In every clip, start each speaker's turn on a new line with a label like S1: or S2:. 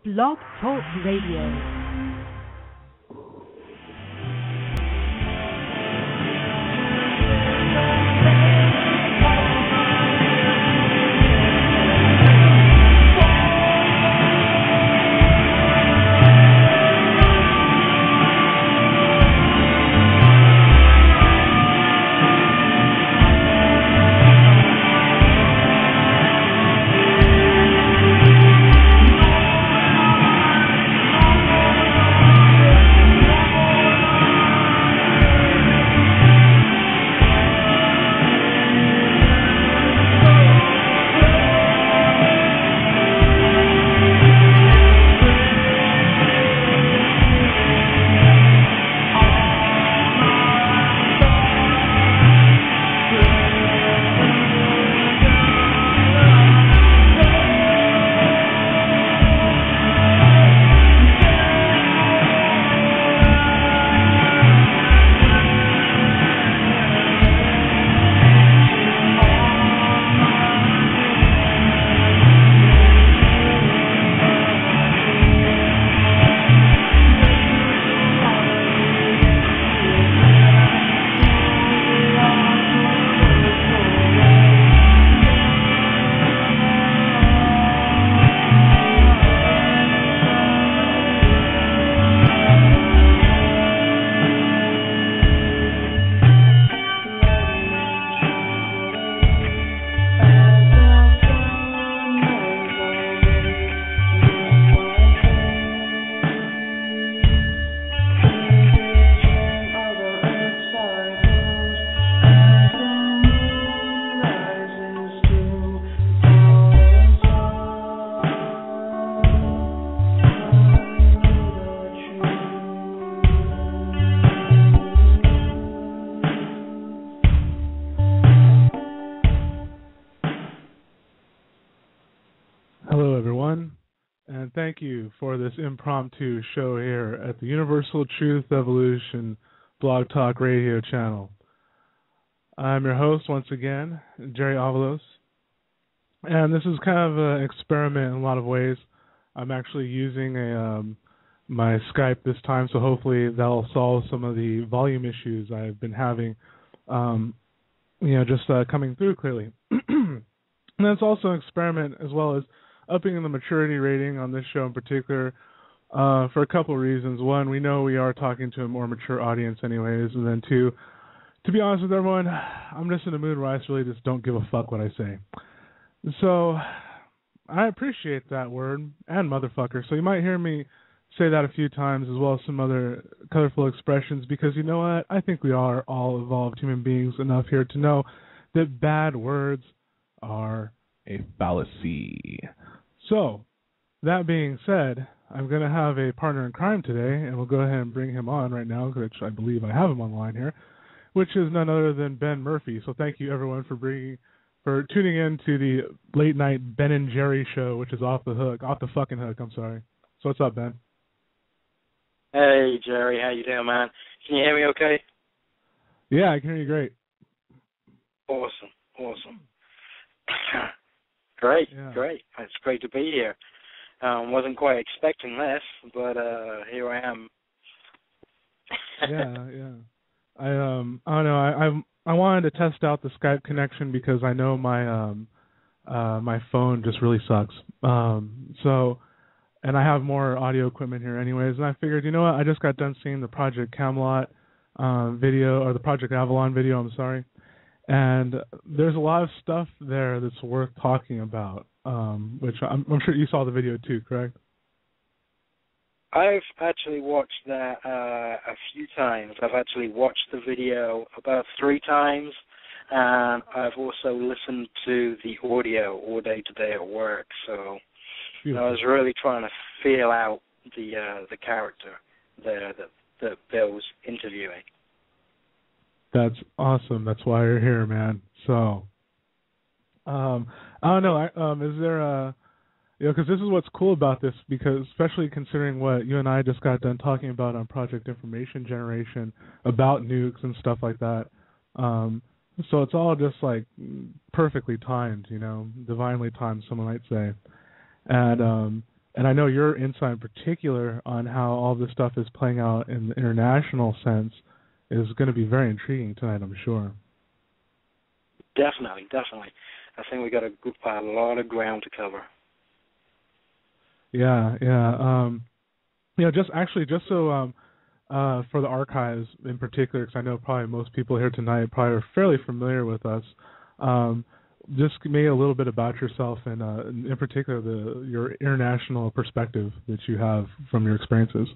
S1: Blog Talk Radio.
S2: Thank you for this impromptu show here at the Universal Truth Evolution Blog Talk Radio channel. I'm your host once again, Jerry Avalos, and this is kind of an experiment in a lot of ways. I'm actually using my Skype this time, so hopefully that'll solve some of the volume issues I've been having, just coming through clearly. And that's also an experiment as well as upping the maturity rating on this show in particular for a couple of reasons. One, we know we are talking to a more mature audience anyways, and then two, to be honest with everyone, I'm just in a mood where I really just don't give a fuck what I say. So I appreciate that word and motherfucker. So you might hear me say that a few times as well as some other colorful expressions because you know what? I think we are all evolved human beings enough here to know that bad words are a fallacy. So, that being said, I'm going to have a partner in crime today, and we'll go ahead and bring him on right now, which I believe I have him online here, which is none other than Ben Murphy. So thank you, everyone, for tuning in to the late-night Ben and Jerry show, which is off the fucking hook, I'm sorry. So what's up, Ben?
S3: Hey, Jerry, how you doing, man? Can you hear me okay?
S2: Yeah, I can hear you great.
S3: Awesome. Great. It's great to be here. Wasn't quite expecting this, but here I am.
S2: yeah. I don't know. I wanted to test out the Skype connection because I know my my phone just really sucks. And I have more audio equipment here anyways, and I figured, you know what? I just got done seeing the Project Camelot video, or the Project Avalon video. I'm sorry. And there's a lot of stuff there that's worth talking about, which I'm sure you saw the video too, correct?
S3: I've actually watched that a few times. I've actually watched the video about 3 times, and I've also listened to the audio all day today at work. So I was really trying to feel out the character there that Bill's interviewing.
S2: That's awesome. That's why you're here, man. So, I don't know. Is there because this is what's cool about this, because especially considering what you and I just got done talking about on Project Information Generation about nukes and stuff like that. So it's all just like perfectly timed, divinely timed, someone might say. And And I know your insight in particular on how all this stuff is playing out in the international sense is going to be very intriguing tonight, I'm sure.
S3: Definitely. I think we got a lot of ground to cover.
S2: Yeah. Just so for the archives in particular, because I know probably most people here tonight probably are fairly familiar with us. Just maybe a little bit about yourself and in particular your international perspective that you have from your experiences.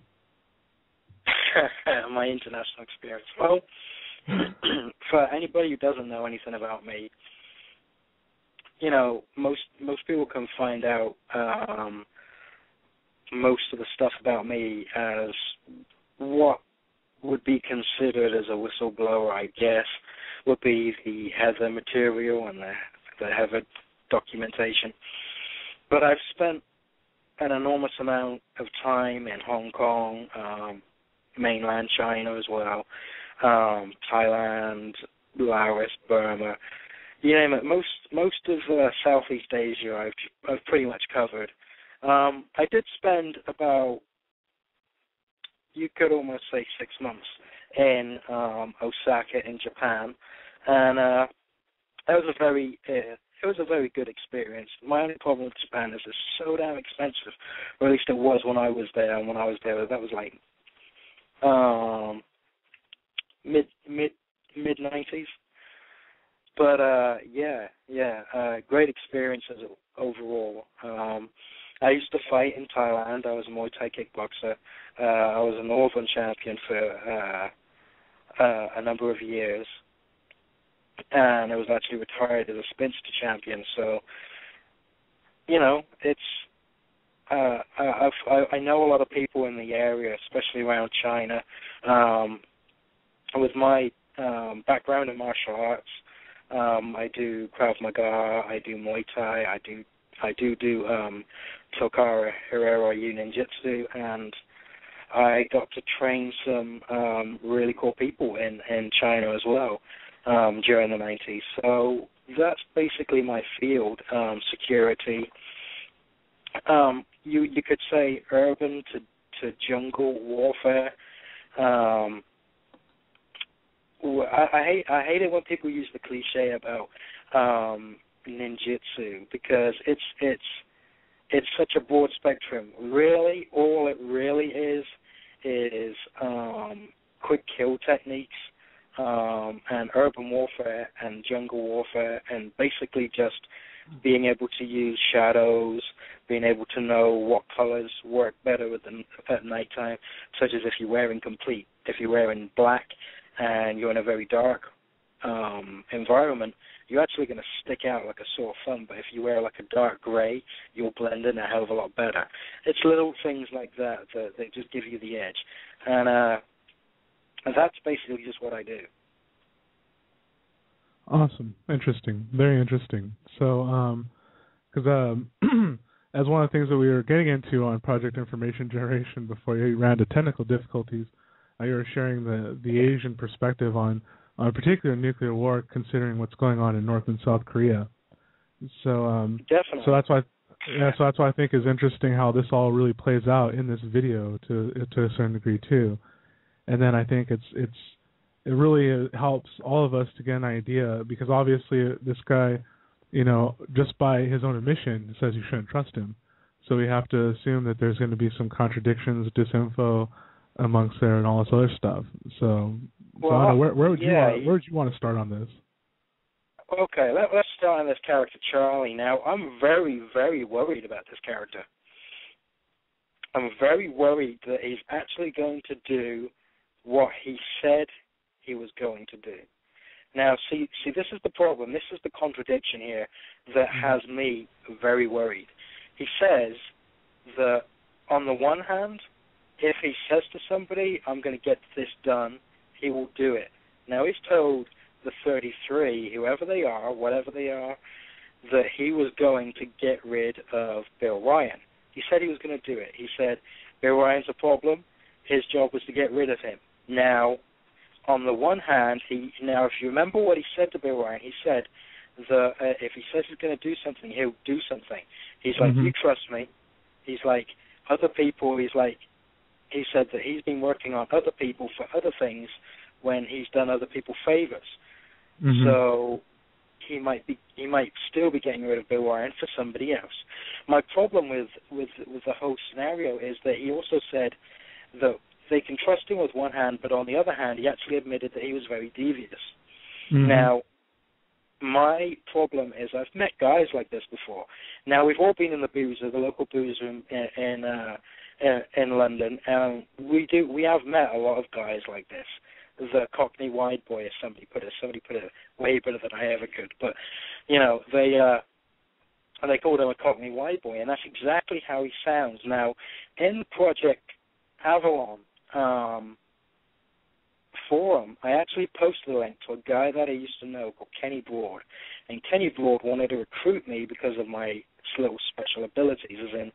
S3: My international experience. Well, for anybody who doesn't know anything about me, most people can find out most of the stuff about me as what would be considered as a whistleblower, I guess, would be the Heather material and the Heather documentation. But I've spent an enormous amount of time in Hong Kong, mainland China as well, Thailand, Laos, Burma, you name it. Most of Southeast Asia I've pretty much covered. I did spend about, you could almost say 6 months in Osaka in Japan, and it was a very good experience. My only problem with Japan is it's so damn expensive, or at least it was when I was there. And when I was there, that was like mid-90s. But great experiences overall. I used to fight in Thailand. I was a Muay Thai kickboxer. I was a Northern champion for a number of years, and I was actually retired as a spinster champion. So, it's I know a lot of people in the area, especially around China. With my background in martial arts, I do Krav Maga, I do Muay Thai, I do Tokara, Herero, Ninjutsu, and I got to train some really cool people in China as well during the 90s. So that's basically my field, security. You could say urban to jungle warfare. I hate it when people use the cliche about ninjutsu, because it's such a broad spectrum. Really, all it really is quick kill techniques and urban warfare and jungle warfare, and basically just being able to use shadows, being able to know what colors work better at nighttime, such as if you're wearing black and you're in a very dark environment, you're actually going to stick out like a sore thumb. But if you wear like a dark gray, you'll blend in a hell of a lot better. It's little things like that just give you the edge. And that's basically just what I do.
S2: Awesome. Interesting. Very interesting. So, because as one of the things that we were getting into on Project Information Generation before you ran into technical difficulties, you were sharing the Asian perspective on particular nuclear war, considering what's going on in North and South Korea. So,
S3: definitely.
S2: So that's why I think is interesting how this all really plays out in this video to a certain degree too. And then I think it really helps all of us to get an idea, because obviously this guy, just by his own admission, says you shouldn't trust him. So we have to assume that there's going to be some contradictions, disinfo amongst there, and all this other stuff. So Anna, where would you want to start on this?
S3: Okay, let's start on this character, Charlie. Now, I'm very, very worried about this character. I'm very worried that he's actually going to do what he said he was going to do. Now, see, this is the problem. This is the contradiction here that has me very worried. He says that, on the one hand, if he says to somebody, I'm going to get this done, he will do it. Now, he's told the 33, whoever they are, whatever they are, that he was going to get rid of Bill Ryan. He said he was going to do it. He said, Bill Ryan's a problem. His job was to get rid of him. Now, on the one hand, if you remember what he said to Bill Ryan, he said that if he says he's going to do something, he'll do something. He's like, you trust me. He's like, other people, he said that he's been working on other people for other things when he's done other people favors.
S2: Mm-hmm.
S3: So he might still be getting rid of Bill Ryan for somebody else. My problem with the whole scenario is that he also said that they can trust him with one hand, but on the other hand, he actually admitted that he was very devious.
S2: Mm-hmm.
S3: Now, my problem is I've met guys like this before. Now, we've all been in the boozer, the local boozer in London, and we have met a lot of guys like this. The Cockney wide boy, as somebody put it way better than I ever could. But they called him a Cockney wide boy, and that's exactly how he sounds. Now, in the Project Avalon forum, I actually posted a link to a guy that I used to know called Kenny Broad, and Kenny Broad wanted to recruit me because of my little special abilities, as in,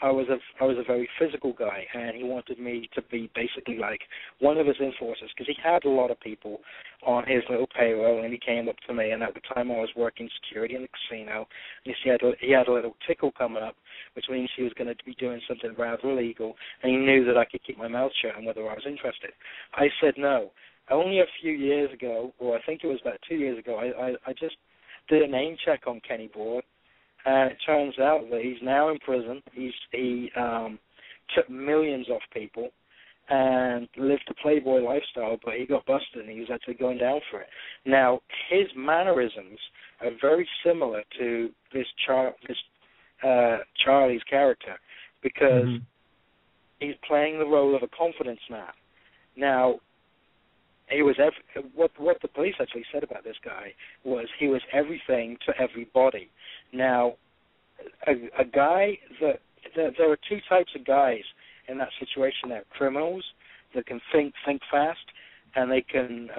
S3: I was a very physical guy, and he wanted me to be basically like one of his enforcers, because he had a lot of people on his little payroll, and he came up to me, and at the time I was working security in the casino, and he had a little tickle coming up, which means he was going to be doing something rather illegal, and he knew that I could keep my mouth shut on whether I was interested. I said no. Only a few years ago, or I think it was about 2 years ago, I just did a name check on Kenny Broad, and it turns out that he's now in prison. He took millions off people and lived a playboy lifestyle, but he got busted and he was actually going down for it. Now, his mannerisms are very similar to this Charlie's character, because he's playing the role of a confidence man. Now, he was what the police actually said about this guy was he was everything to everybody. Now, a guy that there are two types of guys in that situation. There are criminals that can think fast, and they can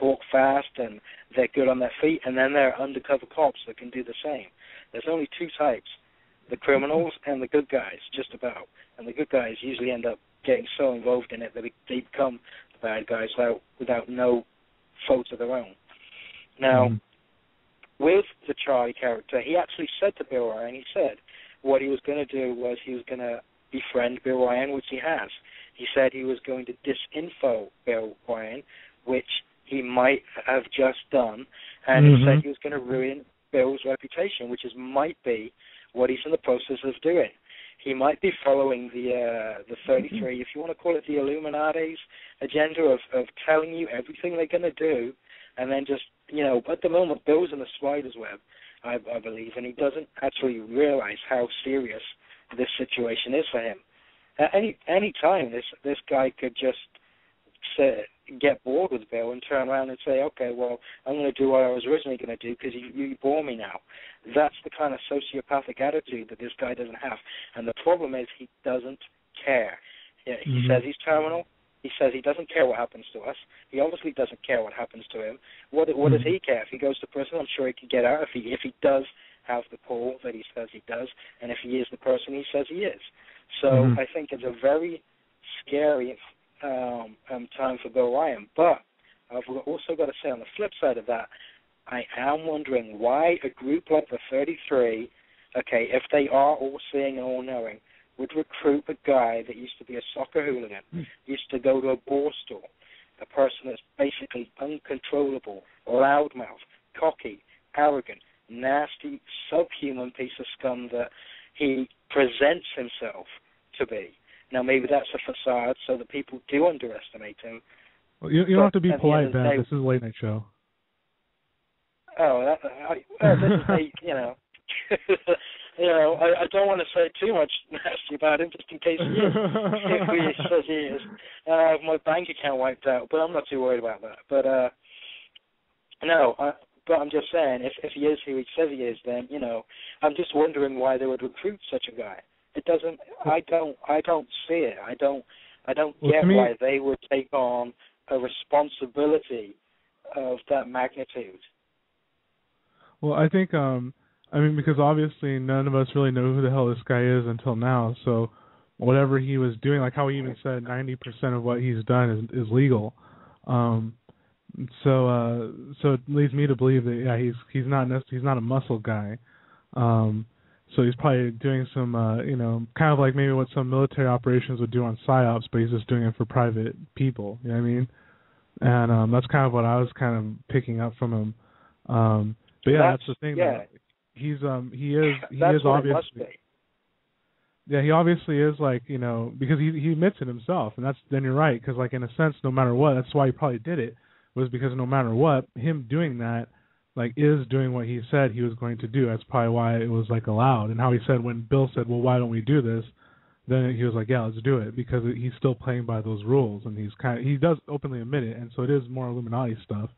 S3: talk fast, and they're good on their feet, and then there are undercover cops that can do the same. There's only two types, the criminals and the good guys, just about. And the good guys usually end up getting so involved in it that they become the bad guys without no fault of their own. Now, with the Charlie character, he actually said to Bill Ryan, he said what he was going to do was he was going to befriend Bill Ryan, which he has. He said he was going to disinfo Bill Ryan, which he might have just done, and he said he was going to ruin Bill's reputation, which might be what he's in the process of doing. He might be following the 33, if you want to call it the Illuminati's agenda of telling you everything they're going to do, and then just, at the moment, Bill's in the spider's web, I believe, and he doesn't actually realize how serious this situation is for him. At any time, this guy could just get bored with Bill and turn around and say, okay, well, I'm going to do what I was originally going to do because you bore me now. That's the kind of sociopathic attitude that this guy doesn't have. And the problem is he doesn't care. He says he's terminal. He says he doesn't care what happens to us. He obviously doesn't care what happens to him. What does he care? If he goes to prison, I'm sure he can get out if he does have the pull that he says he does, and if he is the person he says he is. So I think it's a very scary time for Bill Ryan. But I've also got to say on the flip side of that, I am wondering why a group like the 33, okay, if they are all-seeing and all-knowing, would recruit a guy that used to be a soccer hooligan, used to go to a bar store, a person that's basically uncontrollable, loudmouth, cocky, arrogant, nasty, subhuman piece of scum that he presents himself to be. Now, maybe that's a facade so that people do underestimate him.
S2: Well, you don't have to be polite, Ben. This is a late-night show.
S3: Oh, this is I don't want to say too much nasty about him, just in case he is. If he says he is, my bank account wiped out, but I'm not too worried about that. But but I'm just saying, if he is who he says he is, then I'm just wondering why they would recruit such a guy. It doesn't. I don't see it. I don't get why they would take on a responsibility of that magnitude.
S2: Well, I think because obviously none of us really know who the hell this guy is until now. So whatever he was doing, like how he even said 90% of what he's done is legal. So it leads me to believe that he's not a muscle guy. So he's probably doing some, kind of like maybe what some military operations would do on psyops, but he's just doing it for private people. You know what I mean? And that's kind of what I was kind of picking up from him. But yeah, that's the thing.
S3: Yeah.
S2: He is
S3: That's what
S2: obviously.
S3: it must be.
S2: Yeah, he obviously is because he admits it himself, and then you're right, because in a sense, no matter what, that's why he probably did it, was because no matter what, him doing that is doing what he said he was going to do. That's probably why it was allowed, and how he said when Bill said, well, why don't we do this, then he was like, yeah, let's do it, because he's still playing by those rules, and he does openly admit it, and so it is more Illuminati stuff.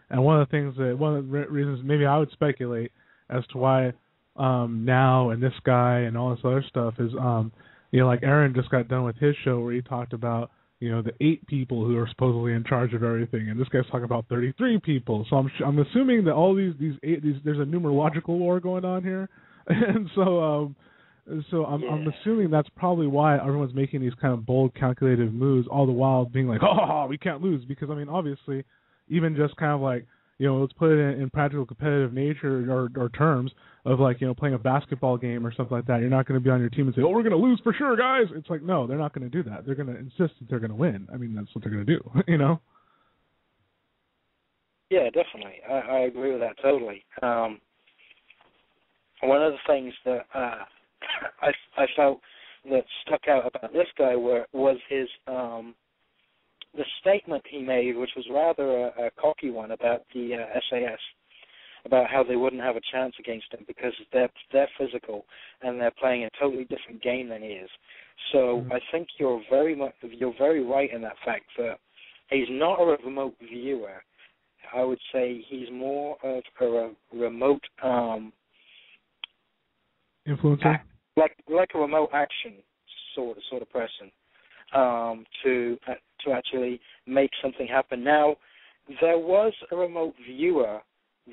S2: And one of the reasons maybe I would speculate as to why now and this guy and all this other stuff is Aaron just got done with his show where he talked about the 8 people who are supposedly in charge of everything, and this guy's talking about 33 people. So I'm assuming that all these there's a numerological war going on here, and so I'm assuming that's probably why everyone's making these kind of bold, calculated moves, all the while being like, oh, we can't lose, because obviously, even just kind of let's put it in practical competitive nature or terms of playing a basketball game or something like that. You're not going to be on your team and say, oh, we're going to lose for sure, guys. It's no, they're not going to do that. They're going to insist that they're going to win. That's what they're going to do,
S3: Yeah, definitely. I agree with that totally. One of the things that I felt that stuck out about this guy was his the statement he made, which was rather a cocky one about the SAS, about how they wouldn't have a chance against him because they're physical and they're playing a totally different game than he is. So I think you're very right in that fact that he's not a remote viewer. I would say he's more of a remote
S2: influencer,
S3: like a remote action sort of person. To actually make something happen. Now, there was a remote viewer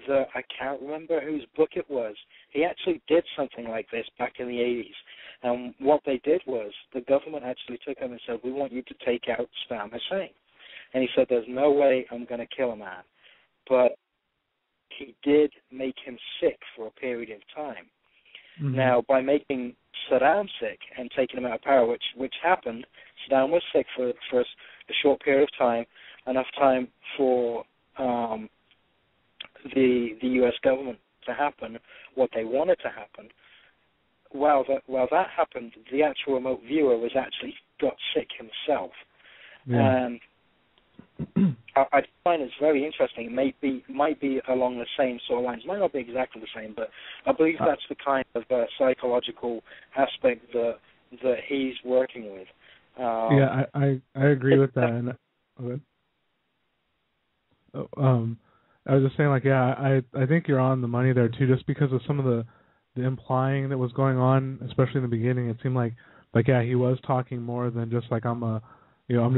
S3: that I can't remember whose book it was. He actually did something like this back in the 80s. And what they did was the government actually took him and said, we want you to take out Saddam Hussein. And he said, there's no way I'm going to kill a man. But he did make him sick for a period of time. Mm-hmm. Now, by making Saddam sick and taking him out of power, which happened, Saddam was sick for a short period of time, enough time for the U.S. government to happen what they wanted to happen. While that happened, the actual remote viewer was actually got sick himself. Yeah. And I find it's very interesting. It might be along the same sort of lines. Might not be exactly the same, but I believe that's the kind of psychological aspect that he's working with.
S2: Yeah, I agree with that. And, I was just saying, I think you're on the money there too, just because of some of the implying that was going on, especially in the beginning. It seemed like he was talking more than just I'm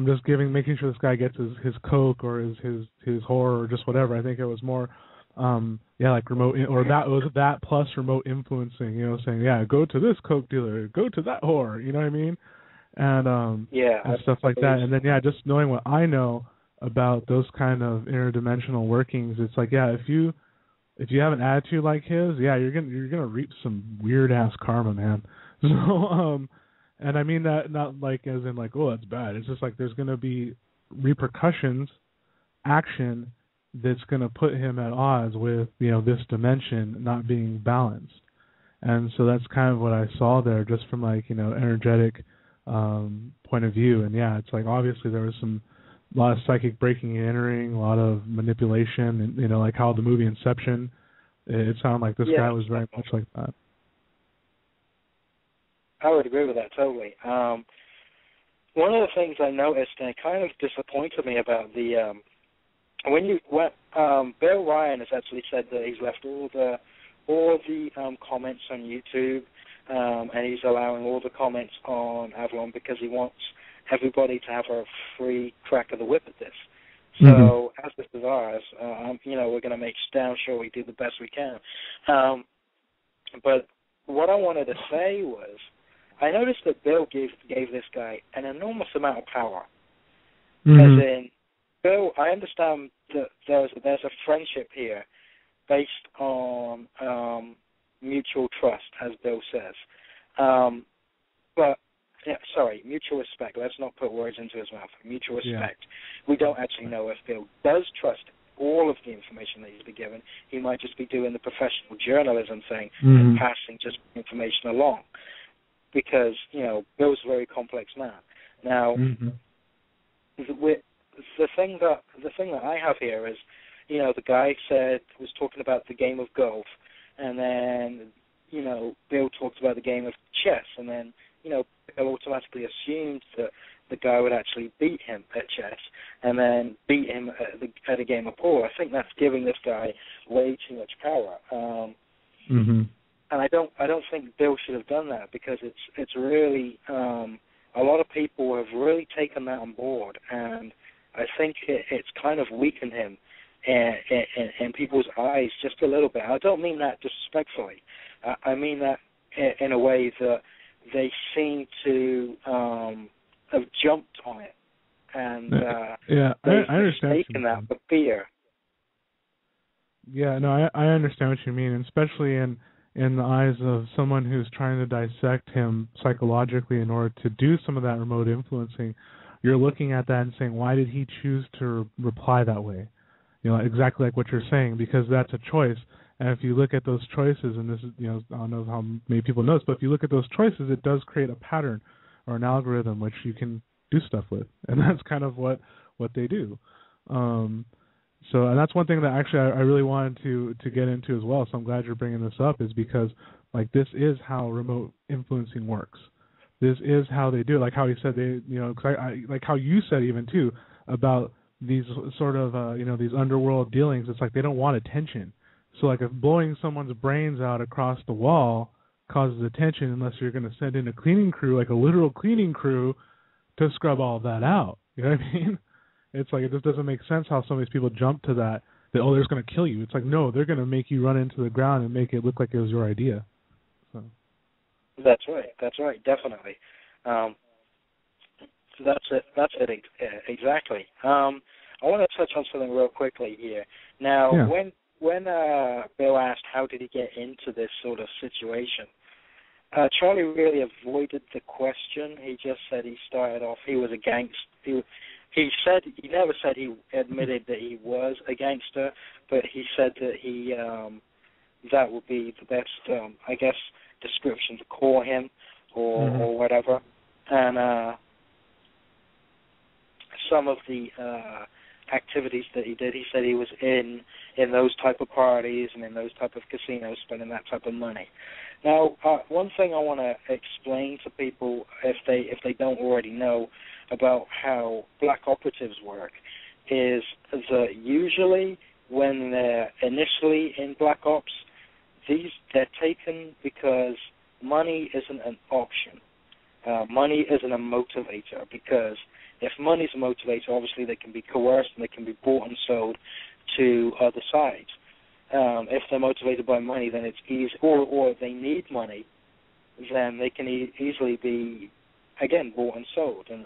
S2: just making sure this guy gets his coke or his horror or just whatever. I think it was more, remote, or that was that plus remote influencing. Saying go to this coke dealer, go to that whore. You know what I mean? And and stuff like that. And then just knowing what I know about those kind of interdimensional workings, it's if you have an attitude like his, you're gonna reap some weird ass karma, man. So and I mean that not as in oh, that's bad. It's just there's going to be repercussions, action that's going to put him at odds with this dimension not being balanced. And so that's kind of what I saw there, just from energetic point of view. And it's obviously there was a lot of psychic breaking and entering, a lot of manipulation, and how the movie Inception. It sounded like this guy was very much like that.
S3: I would agree with that totally. One of the things I noticed, and it kind of disappointed me about the Bill Ryan has actually said that he's left all the comments on YouTube, and he's allowing all the comments on Avalon because he wants everybody to have a free crack of the whip at this. So as this is ours, we're going to make damn sure we do the best we can. But what I wanted to say was, I noticed that Bill gave this guy an enormous amount of power. As in, Bill, I understand that there's a friendship here based on mutual trust, as Bill says. Mutual respect. Let's not put words into his mouth. Mutual respect. We don't actually know if Bill does trust all of the information that he's been given. He might just be doing the professional journalism thing and passing just information along, because Bill's a very complex man. Now, the thing that I have here is, the guy was talking about the game of golf, and then Bill talked about the game of chess, and then Bill automatically assumed that the guy would actually beat him at chess, and then beat him at a game of pool. I think that's giving this guy way too much power. And I don't think Bill should have done that, because it's really a lot of people have really taken that on board, and I think it's kind of weakened him in people's eyes just a little bit. I don't mean that disrespectfully. I mean that in a way that they seem to have jumped on it, and
S2: I understand.
S3: Taken that for fear.
S2: Yeah, no, I understand what you mean, and especially in the eyes of someone who's trying to dissect him psychologically in order to do some of that remote influencing. You're looking at that and saying, why did he choose to reply that way? Exactly like what you're saying, because that's a choice. And if you look at those choices, and this is, I don't know how many people know this, but if you look at those choices, it does create a pattern or an algorithm which you can do stuff with, and that's kind of what they do. And that's one thing that actually I really wanted to get into as well. So I'm glad you're bringing this up, is because this is how remote influencing works. This is how they do it. Like how he said like how you said even too about these sort of these underworld dealings. It's like they don't want attention. So if blowing someone's brains out across the wall causes attention, unless you're going to send in a cleaning crew, like a literal cleaning crew, to scrub all of that out. You know what I mean? It's like it just doesn't make sense how some of these people jump to that they're just going to kill you. It's like, no, they're going to make you run into the ground and make it look like it was your idea. So.
S3: That's right, definitely. That's it exactly. I want to touch on something real quickly here. Now, when Bill asked how did he get into this sort of situation, Charlie really avoided the question. He just said he started off, he was a gangster. He never said he admitted that he was a gangster, but he said that that would be the best, description to call him or whatever. And some of the activities that he did, he said he was in those type of parties and in those type of casinos spending that type of money. Now, one thing I want to explain to people, if they don't already know about how black operatives work, is that usually when they're initially in black ops, they're taken because money isn't an option. Money isn't a motivator, because if money's a motivator, obviously they can be coerced and they can be bought and sold to other sides. If they're motivated by money, then it's easy, or if they need money, then they can easily be, again, bought and sold. And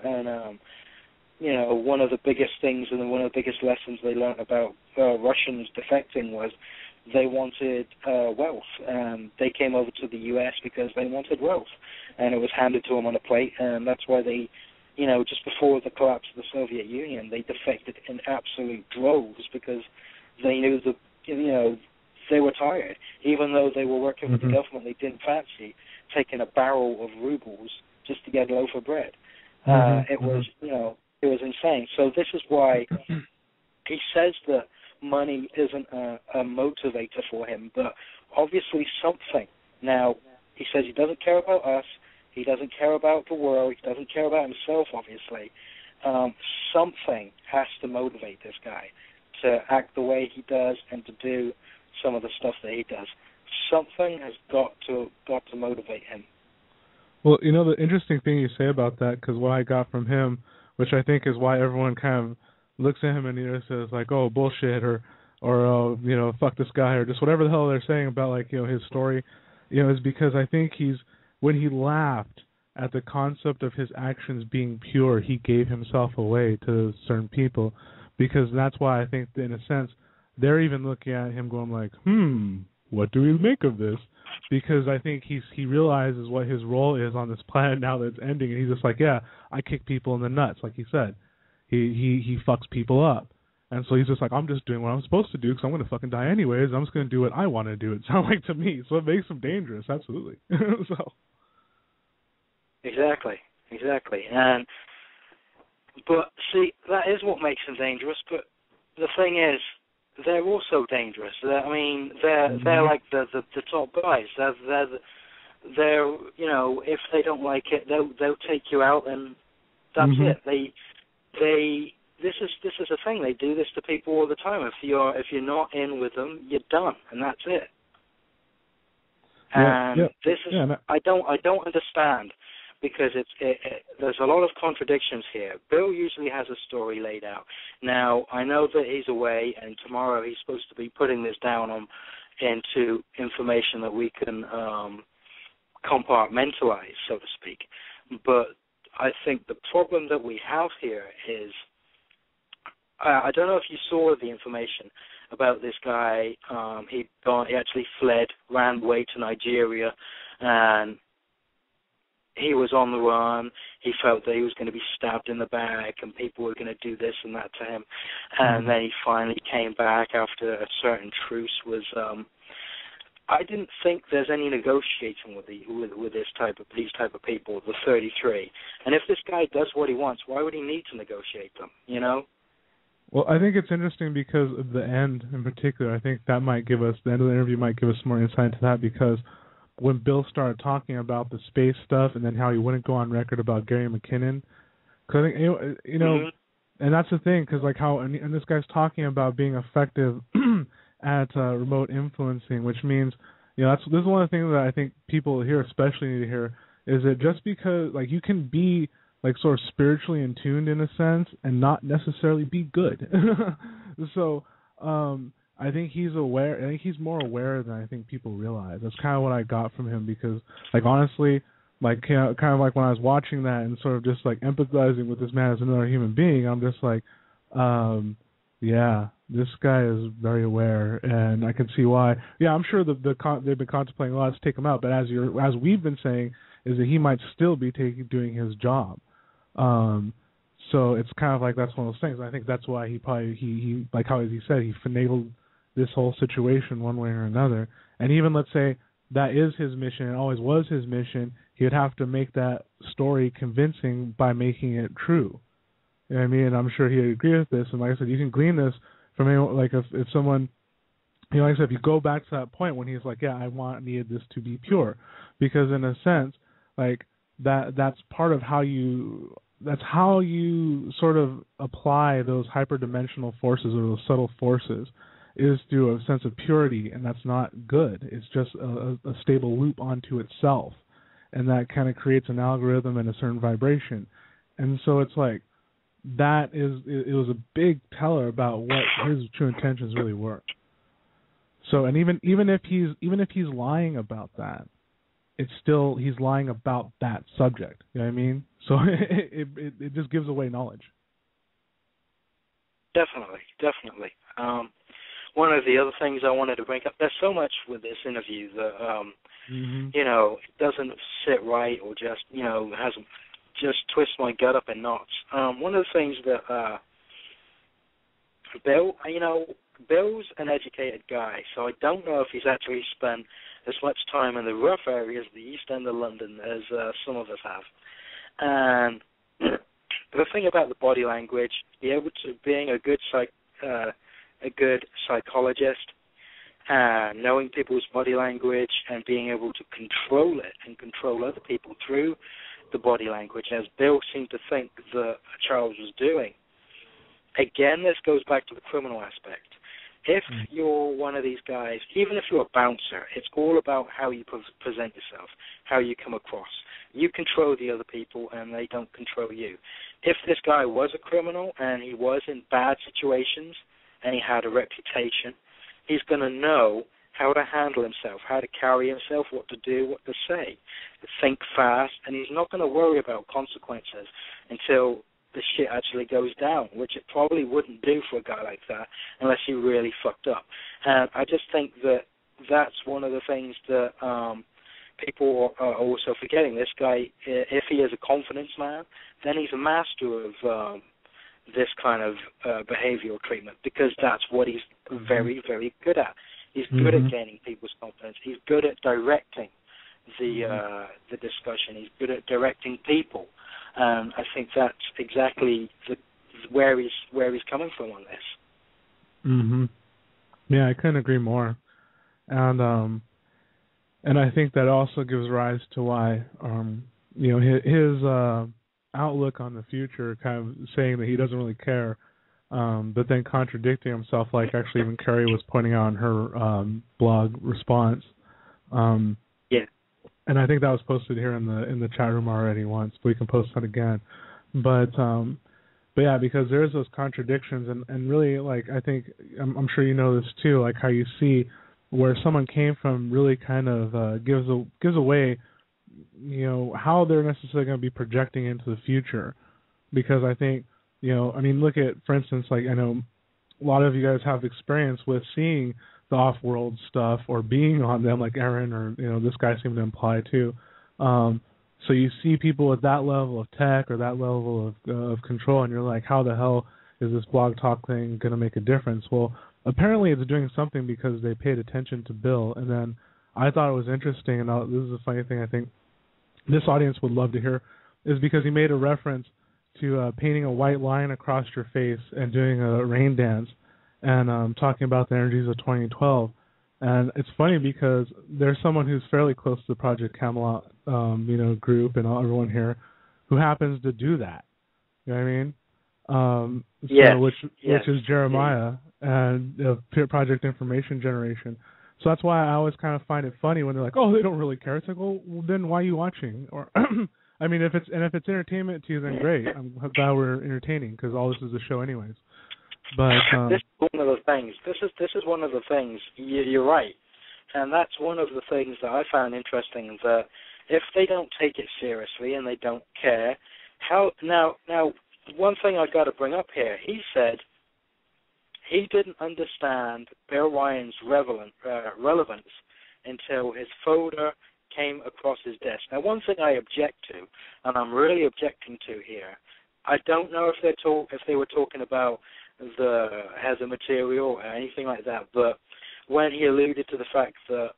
S3: one of the biggest things and one of the biggest lessons they learned about Russians defecting was they wanted wealth. They came over to the U.S. because they wanted wealth, and it was handed to them on a plate, and that's why they, just before the collapse of the Soviet Union, they defected in absolute droves, because they knew that, they were tired. Even though they were working with the government, they didn't fancy taking a barrel of rubles just to get a loaf of bread. It was insane. So this is why he says that money isn't a motivator for him, but obviously something. Now, he says he doesn't care about us, he doesn't care about the world, he doesn't care about himself, obviously. Something has to motivate this guy to act the way he does and to do some of the stuff that he does. Something has got to motivate him.
S2: Well, the interesting thing you say about that, because what I got from him, which I think is why everyone kind of looks at him and says like, oh, bullshit, or fuck this guy, or just whatever the hell they're saying about his story, is because I think when he laughed at the concept of his actions being pure, he gave himself away to certain people, because that's why I think in a sense they're even looking at him going like, what do we make of this? because I think he realizes what his role is on this planet now that it's ending, and he's just like, yeah, I kick people in the nuts, like he said. He fucks people up. And so he's just like, I'm just doing what I'm supposed to do because I'm going to fucking die anyways. I'm just going to do what I want to do. It sounds like to me. So it makes him dangerous, absolutely.
S3: Exactly. But see, that is what makes them dangerous. But the thing is, they're also dangerous. They're like the top guys. They're you know, if they don't like it, they'll take you out, and that's it. This is a thing. They do this to people all the time. If you're not in with them, you're done, and that's it. And I don't understand, because there's a lot of contradictions here. Bill usually has a story laid out. Now, I know that he's away, and tomorrow he's supposed to be putting this down into information that we can compartmentalize, so to speak. But I think the problem that we have here is, I don't know if you saw the information about this guy. He actually fled, ran away to Nigeria, and he was on the run. He felt that he was going to be stabbed in the back and people were going to do this and that to him. And then he finally came back after a certain truce was... I didn't think there's any negotiating with these type of people, the 33. And if this guy does what he wants, why would he need to negotiate them, you know?
S2: Well, I think it's interesting because of the end in particular. I think that might give us, the end of the interview might give us more insight into that, because when Bill started talking about the space stuff and then how he wouldn't go on record about Gary McKinnon, because I think, you know, and that's the thing, because like how, and this guy's talking about being effective at remote influencing, which means, you know, this is one of the things that I think people here especially need to hear, is that just because, like, you can be like sort of spiritually in tuned in a sense and not necessarily be good. So I think he's aware. I think he's more aware than I think people realize. That's kind of what I got from him, because, like, honestly, like, kind of like when I was watching that and sort of just like empathizing with this man as another human being, I'm just like, yeah, this guy is very aware, and I can see why. Yeah, I'm sure they've been contemplating, let's take him out. But as we've been saying, is that he might still be doing his job. So it's kind of like, that's one of those things. I think that's why he like how he said, he finagled this whole situation one way or another. And even, let's say that is his mission and always was his mission, he would have to make that story convincing by making it true. You know what I mean? And I'm sure he'd agree with this. And like I said, you can glean this from anyone, like if someone, you know, like I said, if you go back to that point when he's like, yeah, I needed this to be pure, because in a sense, like that's part of how you sort of apply those hyperdimensional forces or those subtle forces, is through a sense of purity, and that's not good. It's just a stable loop onto itself, and that kind of creates an algorithm and a certain vibration. And so it's like, it was a big teller about what his true intentions really were. So, and even if he's lying about that, it's still, he's lying about that subject. You know what I mean? So it just gives away knowledge.
S3: Definitely. One of the other things I wanted to bring up, there's so much with this interview that you know, it doesn't sit right, or just, you know, hasn't just twist my gut up in knots. One of the things that Bill, you know, Bill's an educated guy, so I don't know if he's actually spent as much time in the rough areas, the East End of London, as some of us have. And the thing about the body language, being a good psychologist, knowing people's body language and being able to control it and control other people through the body language, as Bill seemed to think that Charles was doing. Again, this goes back to the criminal aspect. If you're one of these guys, even if you're a bouncer, it's all about how you present yourself, how you come across. You control the other people, and they don't control you. If this guy was a criminal and he was in bad situations and he had a reputation, he's going to know how to handle himself, how to carry himself, what to do, what to say, think fast, and he's not going to worry about consequences until the shit actually goes down, which it probably wouldn't do for a guy like that unless he really fucked up. And I just think that that's one of the things that people are also forgetting. This guy, if he is a confidence man, then he's a master of this kind of behavioral treatment, because that's what he's very, very good at. He's good at gaining people's confidence. He's good at directing the discussion. He's good at directing people. I think that's exactly where he's coming from on this.
S2: Mhm. Yeah, I couldn't agree more. And I think that also gives rise to why his outlook on the future, kind of saying that he doesn't really care, but then contradicting himself, like actually even Carrie was pointing out in her blog response.
S3: Yeah.
S2: And I think that was posted here in the chat room already once, but we can post that again. But yeah, because there's those contradictions, and really, like, I think I'm sure you know this too, like how you see where someone came from really kind of gives away, how they're necessarily going to be projecting into the future. Because I think, look at, for instance, like, I know a lot of you guys have experience with seeing the off-world stuff or being on them, like Aaron or, this guy seemed to imply too. So you see people at that level of tech or that level of control, and you're like, how the hell is this blog talk thing going to make a difference? Well, apparently it's doing something because they paid attention to Bill. And then I thought it was interesting, and this is a funny thing I think this audience would love to hear, is because he made a reference to painting a white line across your face and doing a rain dance and talking about the energies of 2012. And it's funny because there's someone who's fairly close to the Project Camelot, group and everyone here who happens to do that. You know what I mean?
S3: Yes.
S2: Which is Jeremiah and Project Information Generation. So that's why I always kind of find it funny when they're like, "Oh, they don't really care." It's like, well, then why are you watching? Or, I mean, if it's entertainment to you, then great. I'm glad we're entertaining, because all this is a show, anyways. But
S3: this is one of the things. This is one of the things. You're right, and that's one of the things that I found interesting. That if they don't take it seriously and they don't care, how now one thing I got to bring up here. He said he didn't understand Bill Ryan's relevance until his folder came across his desk. Now, one thing I object to, and I'm really objecting to here, I don't know if they were talking about the hazard material or anything like that, but when he alluded to the fact that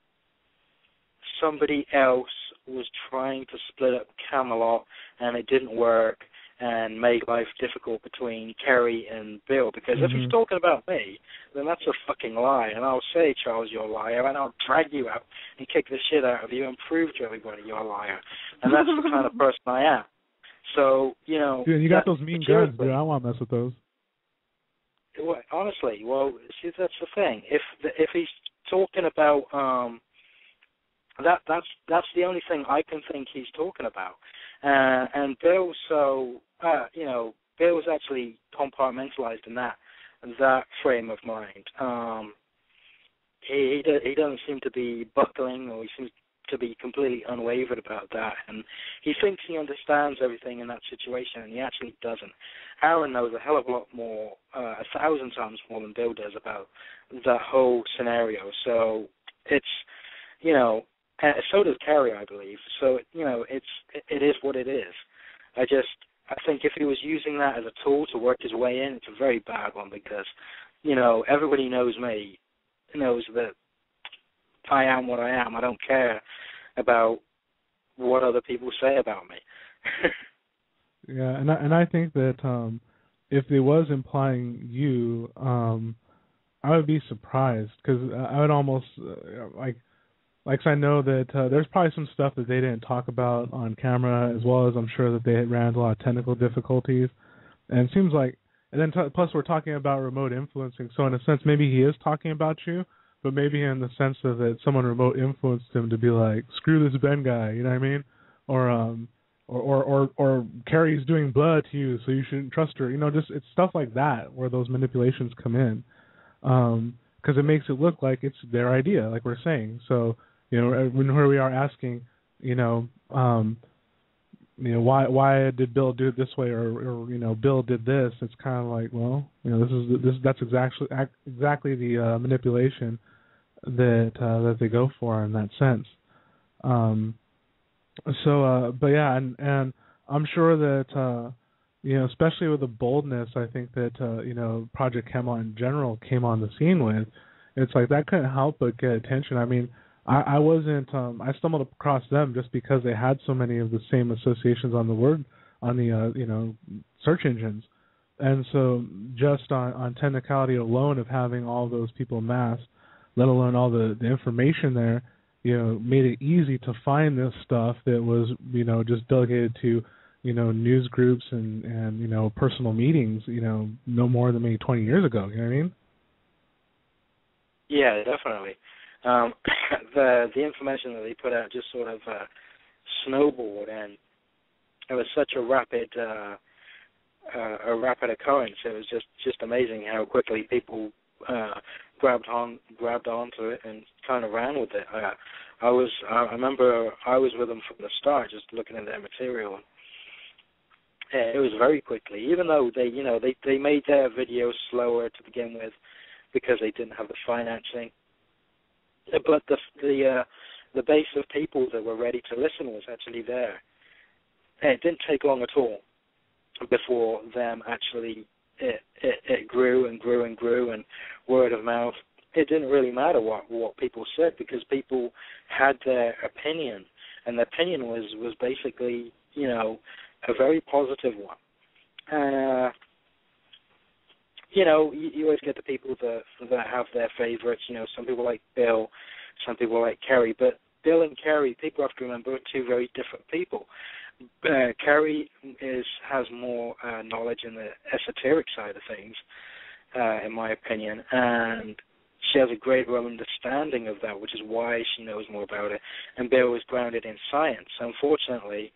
S3: somebody else was trying to split up Camelot and it didn't work and made life difficult between Kerry and Bill, because if he's talking about me, then that's a fucking lie, and I'll say, Charles, you're a liar, and I'll drag you out and kick the shit out of you and prove to everybody you're a liar, and that's the kind of person I am. So,
S2: Dude, you got those mean guns, dude. I don't want to mess with those.
S3: Well, honestly, see, that's the thing. If he's talking about that's the only thing I can think he's talking about. And Bill, Bill was actually compartmentalized in that frame of mind. He doesn't seem to be buckling, or he seems to be completely unwavered about that. And he thinks he understands everything in that situation, and he actually doesn't. Aaron knows a hell of a lot more, 1,000 times more than Bill does about that whole scenario. So it's, and so does Carrie, I believe. So, it is what it is. I think if he was using that as a tool to work his way in, it's a very bad one, because, everybody knows me, knows that I am what I am. I don't care about what other people say about me.
S2: Yeah, and I think that if it was implying you, I would be surprised, because I would almost, Like I know that there's probably some stuff that they didn't talk about on camera, as well as I'm sure that they ran into a lot of technical difficulties. And it seems like, and then plus we're talking about remote influencing, so in a sense maybe he is talking about you, but maybe in the sense of that someone remote influenced him to be like, screw this Ben guy, you know what I mean? Or Carrie's doing blood to you, so you shouldn't trust her. Just it's stuff like that where those manipulations come in, because it makes it look like it's their idea, like we're saying. So. Where we are asking, why did Bill do it this way, or Bill did this? It's kind of like, well, that's exactly the manipulation that they go for in that sense. But yeah, and I'm sure that especially with the boldness, I think that Project Avalon in general came on the scene with. It's like that couldn't help but get attention. I mean, I wasn't. I stumbled across them just because they had so many of the same associations on the search engines, and so just on technicality alone of having all those people amassed, let alone all the information there, made it easy to find this stuff that was just delegated to news groups and personal meetings no more than maybe 20 years ago. You know what I mean?
S3: Yeah, definitely. The information that they put out just sort of snowballed, and it was such a rapid occurrence. It was just amazing how quickly people grabbed onto it and kind of ran with it. I remember I was with them from the start, just looking at their material. It was very quickly, even though they made their videos slower to begin with because they didn't have the financing. But the base of people that were ready to listen was actually there. And it didn't take long at all before them actually it grew and grew and grew, and word of mouth. It didn't really matter what people said because people had their opinion, and their opinion was basically a very positive one. And you always get the people that have their favorites. Some people like Bill, some people like Kerry. But Bill and Kerry, people have to remember, are two very different people. Kerry has more knowledge in the esoteric side of things, in my opinion, and she has a greater understanding of that, which is why she knows more about it. And Bill is grounded in science. Unfortunately,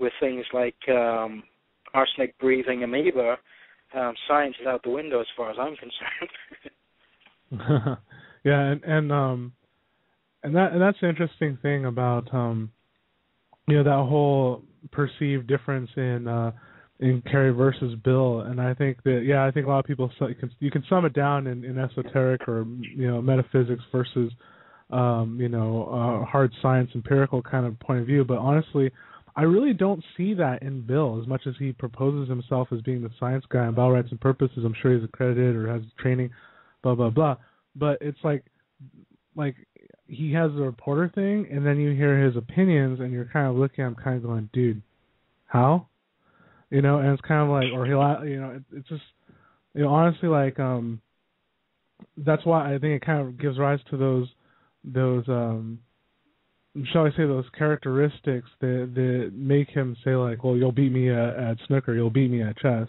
S3: with things like arsenic-breathing amoeba, science is out the window as far as I'm concerned.
S2: Yeah, and that's the interesting thing about that whole perceived difference in Kerry versus Bill, and I think a lot of people you can sum it down in esoteric or metaphysics versus hard science empirical kind of point of view, but honestly, I really don't see that in Bill as much as he proposes himself as being the science guy and Battle Rights and Purposes. I'm sure he's accredited or has training, blah, blah, blah. But it's like he has the reporter thing, and then you hear his opinions, and you're kind of looking at him kind of going, dude, how? And it's kind of like, or it's just, honestly, like, that's why I think it kind of gives rise to those shall I say, those characteristics that make him say, like, well, you'll beat me at snooker, you'll beat me at chess.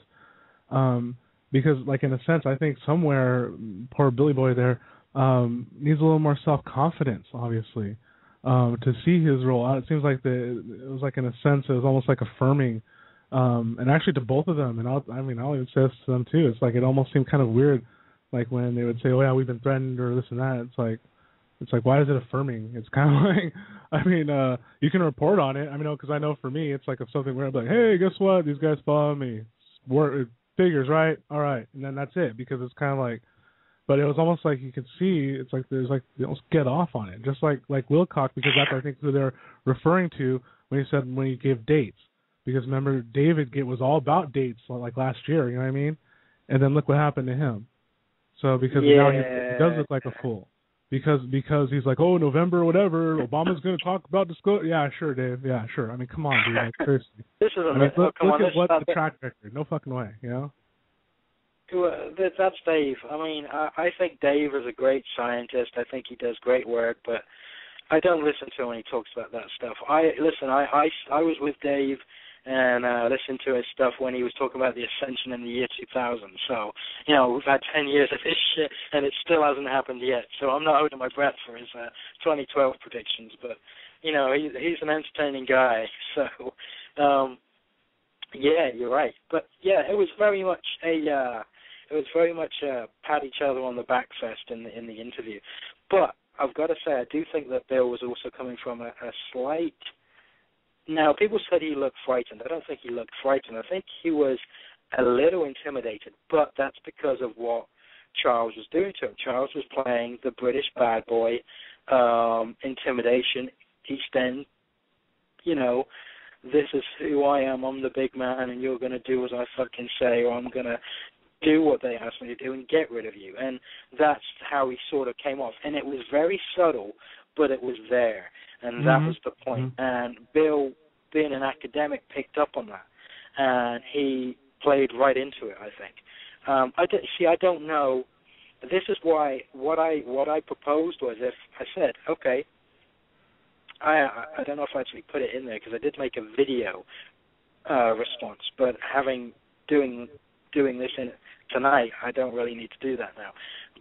S2: Because, like, in a sense, I think somewhere, poor Billy Boy there needs a little more self-confidence, obviously, to see his role. It seems like it was like, in a sense, it was almost like affirming, and actually to both of them, and I'll even say this to them, too. It's like it almost seemed kind of weird, like, when they would say, oh, yeah, we've been threatened or this and that. It's like, why is it affirming? It's kind of like, you can report on it. Because I know for me, it's like if something where I'm like, hey, guess what? These guys follow me. It figures, right? All right. And then that's it, because it's kind of like, but it was almost like you could see, it's like there's like, they almost get off on it. Just like Wilcock, because that's, I think, who they're referring to when he gave dates. Because remember, David was all about dates like last year, you know what I mean? And then look what happened to him. So because now he does look like a fool. Because he's like, oh, November or whatever, Obama's going to talk about disclosure. Yeah, sure, Dave. Yeah, sure. Come on, dude. Like, seriously.
S3: This is
S2: look at what's the track record. No fucking way,
S3: That's Dave. I think Dave is a great scientist. I think he does great work, but I don't listen to him when he talks about that stuff. I was with Dave and listened to his stuff when he was talking about the ascension in the year 2000. So, we've had 10 years of this shit, and it still hasn't happened yet. So I'm not holding my breath for his 2012 predictions. But, he's an entertaining guy. So, yeah, you're right. But, yeah, it was very much a pat each other on the back fest in the interview. But I've got to say, I do think that Bill was also coming from a slight... Now, people said he looked frightened. I don't think he looked frightened. I think he was a little intimidated, but that's because of what Charles was doing to him. Charles was playing the British bad boy, intimidation, East End, this is who I am, I'm the big man, and you're going to do as I fucking say, or I'm going to do what they ask me to do and get rid of you. And that's how he sort of came off. And it was very subtle, but it was there. And that was the point. And Bill, being an academic, picked up on that. And he played right into it, I think. I don't know. This is why what I proposed was, if I said, okay, I don't know if I actually put it in there because I did make a video response, but doing this tonight, I don't really need to do that now.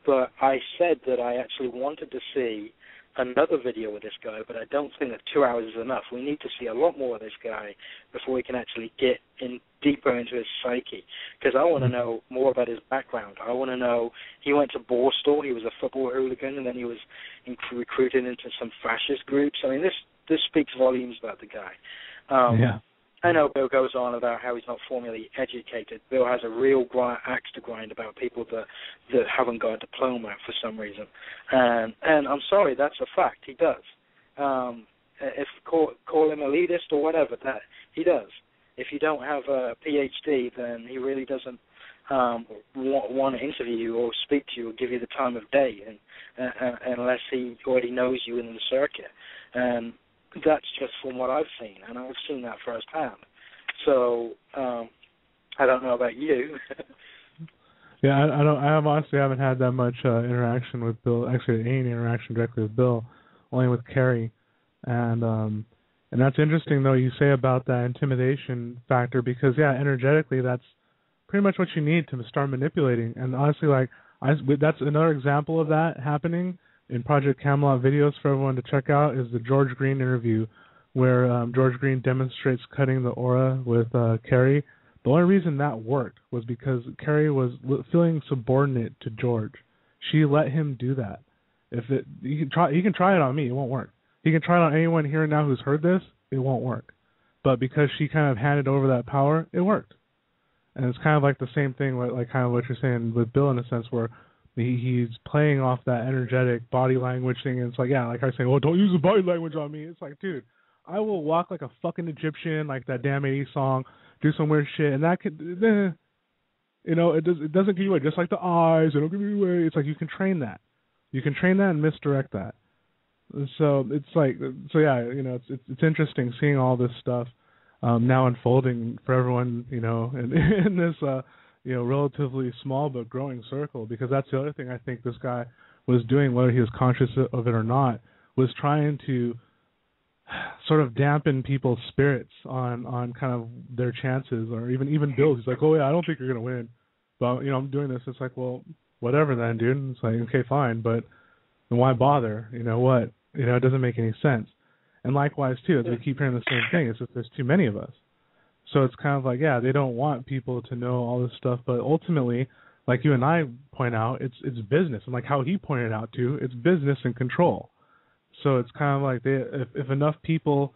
S3: But I said that I actually wanted to see another video with this guy, but I don't think that 2 hours is enough. We need to see a lot more of this guy before we can actually get in deeper into his psyche, because I want to know more about his background. I want to know, he went to Borstal, he was a football hooligan, and then he was recruited into some fascist groups. I mean, this speaks volumes about the guy. I know Bill goes on about how he's not formally educated. Bill has a real axe to grind about people that haven't got a diploma for some reason. And I'm sorry, that's a fact. He does. If call him elitist or whatever, that he does. If you don't have a PhD, then he really doesn't want to interview you or speak to you or give you the time of day, unless he already knows you in the circuit. And that's just from what I've seen, and I've seen that firsthand. So I don't know about you.
S2: Yeah, I honestly haven't had that much interaction with Bill. Actually, any interaction directly with Bill, only with Carrie, and that's interesting though you say about that intimidation factor, because energetically that's pretty much what you need to start manipulating. And honestly, that's another example of that happening. In Project Camelot videos for everyone to check out is the George Green interview, where George Green demonstrates cutting the aura with Carrie. The only reason that worked was because Carrie was feeling subordinate to George. She let him do that. He can try it on me, it won't work. He can try it on anyone here now who's heard this, it won't work. But because she kind of handed over that power, it worked. And it's kind of like the same thing, like kind of what you're saying with Bill in a sense, where he's playing off that energetic body language thing, and it's like, like I say, well, don't use the body language on me. It's like, dude, I will walk like a fucking Egyptian, like that damn 80s song, do some weird shit, and that could, it doesn't give you away. Just like the eyes, it don't give you away. It's like you can train that. You can train that and misdirect that. So it's like, it's interesting seeing all this stuff now unfolding for everyone, in this, relatively small but growing circle, because that's the other thing I think this guy was doing, whether he was conscious of it or not, was trying to sort of dampen people's spirits on kind of their chances, or even Bill. He's like, oh yeah, I don't think you're going to win, but I'm doing this. It's like, well, whatever then, dude. And it's like, okay, fine, but then why bother? What? It doesn't make any sense. And likewise too, as we keep hearing the same thing, it's just there's too many of us. So it's kind of like, they don't want people to know all this stuff, but ultimately, like you and I point out, it's business, and like how he pointed out too, it's business and control. So it's kind of like if enough people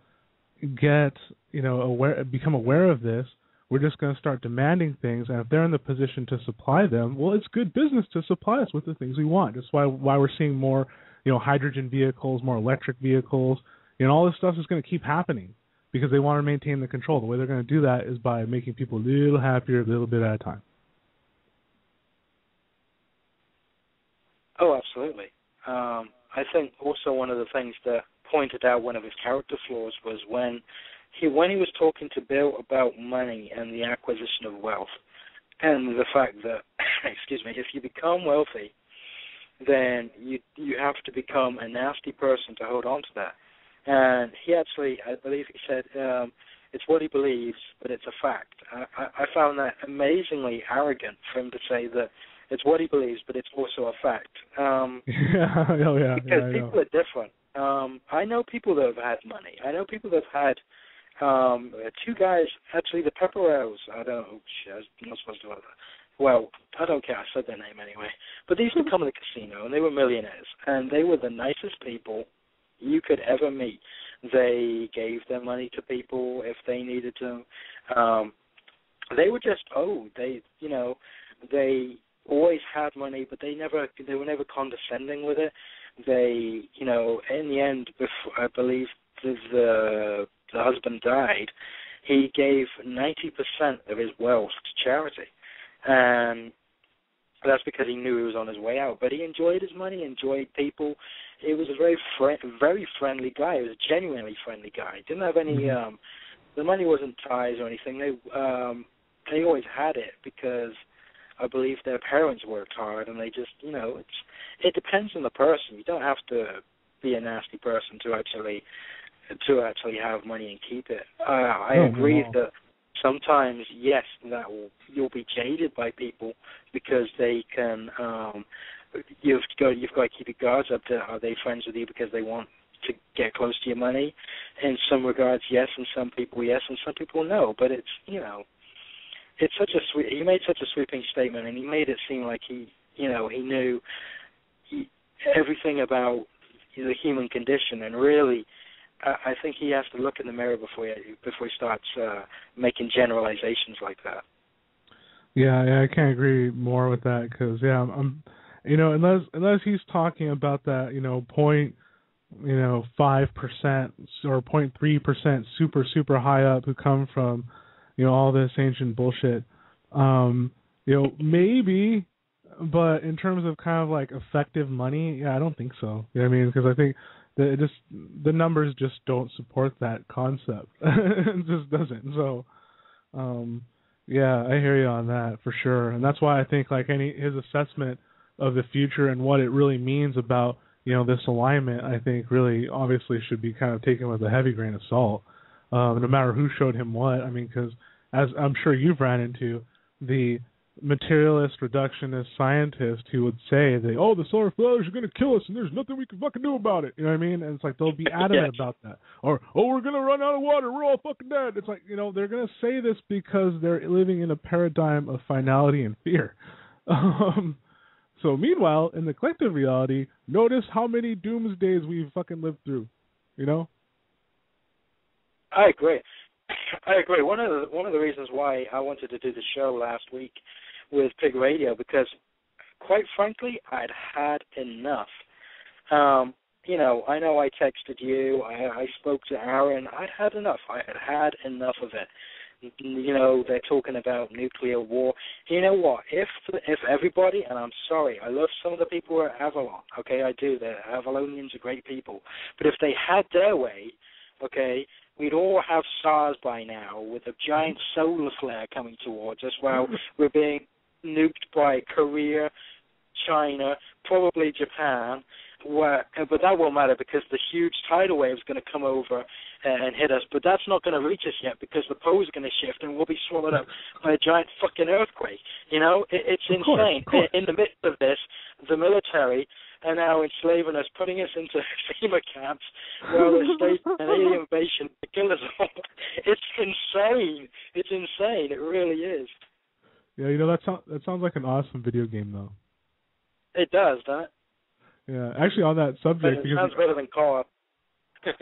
S2: get become aware of this, we're just going to start demanding things, and if they're in the position to supply them, well, it's good business to supply us with the things we want. That's why we're seeing more hydrogen vehicles, more electric vehicles, all this stuff is going to keep happening. Because they want to maintain the control. The way they're going to do that is by making people a little happier, a little bit at a time.
S3: Oh, absolutely. I think also one of the things that pointed out one of his character flaws was when he was talking to Bill about money and the acquisition of wealth, and the fact that, if you become wealthy, then you have to become a nasty person to hold on to that. And he actually, I believe he said, it's what he believes, but it's a fact. I found that amazingly arrogant for him to say that it's what he believes, but it's also a fact. Because people are different. I know people that have had money. I know people that have had two guys, actually the Pepperos. I don't know, I'm not supposed to do that. Well, I don't care. I said their name anyway. But these would come to the casino, and they were millionaires, and they were the nicest people you could ever meet. They gave their money to people if they needed to. They were just they always had money, but they were never condescending with it. They, in the end, before, I believe the husband died, he gave 90% of his wealth to charity, and that's because he knew he was on his way out. But he enjoyed his money, enjoyed people. He was a very friendly guy. He was a genuinely friendly guy. Didn't have any. The money wasn't ties or anything. They always had it because I believe their parents worked hard, and they just, it depends on the person. You don't have to be a nasty person to actually have money and keep it. I agree that sometimes, yes, you'll be jaded by people because they can. You've got to keep your guards up. Are they friends with you because they want to get close to your money? In some regards, yes, and some people, yes, and some people, no. But it's it's such a he made such a sweeping statement, and he made it seem like he knew everything about the human condition, and really. I think he has to look in the mirror before he starts making generalizations like that.
S2: Yeah, I can't agree more with that because I'm unless he's talking about that 5% or 0.3% super high up who come from all this ancient bullshit, maybe, but in terms of kind of like effective money, I don't think so. You know what I mean? Because I think. The numbers just don't support that concept. It just doesn't. So, I hear you on that for sure, and that's why I think like his assessment of the future and what it really means about this alignment, I think really obviously should be kind of taken with a heavy grain of salt, no matter who showed him what. I mean, because as I'm sure you've ran into the materialist reductionist scientist who would say that, the solar flares are going to kill us and there's nothing we can fucking do about it. You know what I mean? And it's like they'll be adamant about that. Or, we're going to run out of water. We're all fucking dead. It's like, they're going to say this because they're living in a paradigm of finality and fear. So meanwhile, in the collective reality, notice how many doomsdays we've fucking lived through.
S3: I agree. One of the reasons why I wanted to do the show last week with Pig Radio, because quite frankly, I'd had enough. I know I texted you, I spoke to Aaron. I'd had enough. I had enough of it. They're talking about nuclear war. You know what? If everybody, and I'm sorry, I love some of the people at Avalon. Okay, I do. The Avalonians are great people. But if they had their way, okay, we'd all have SARS by now with a giant solar flare coming towards us while we're being nuked by Korea, China, probably Japan. But that won't matter because the huge tidal wave is going to come over and hit us. But that's not going to reach us yet because the poles are going to shift and we'll be swallowed up by a giant fucking earthquake. It's insane. In the midst of this, the military are now enslaving us, putting us into FEMA camps while they're staging an alien invasion to kill us all. It's insane. It's insane. It really is.
S2: Yeah, that sounds like an awesome video game, though.
S3: It does, doesn't it?
S2: Yeah, actually, on that subject,
S3: it sounds better than co-op.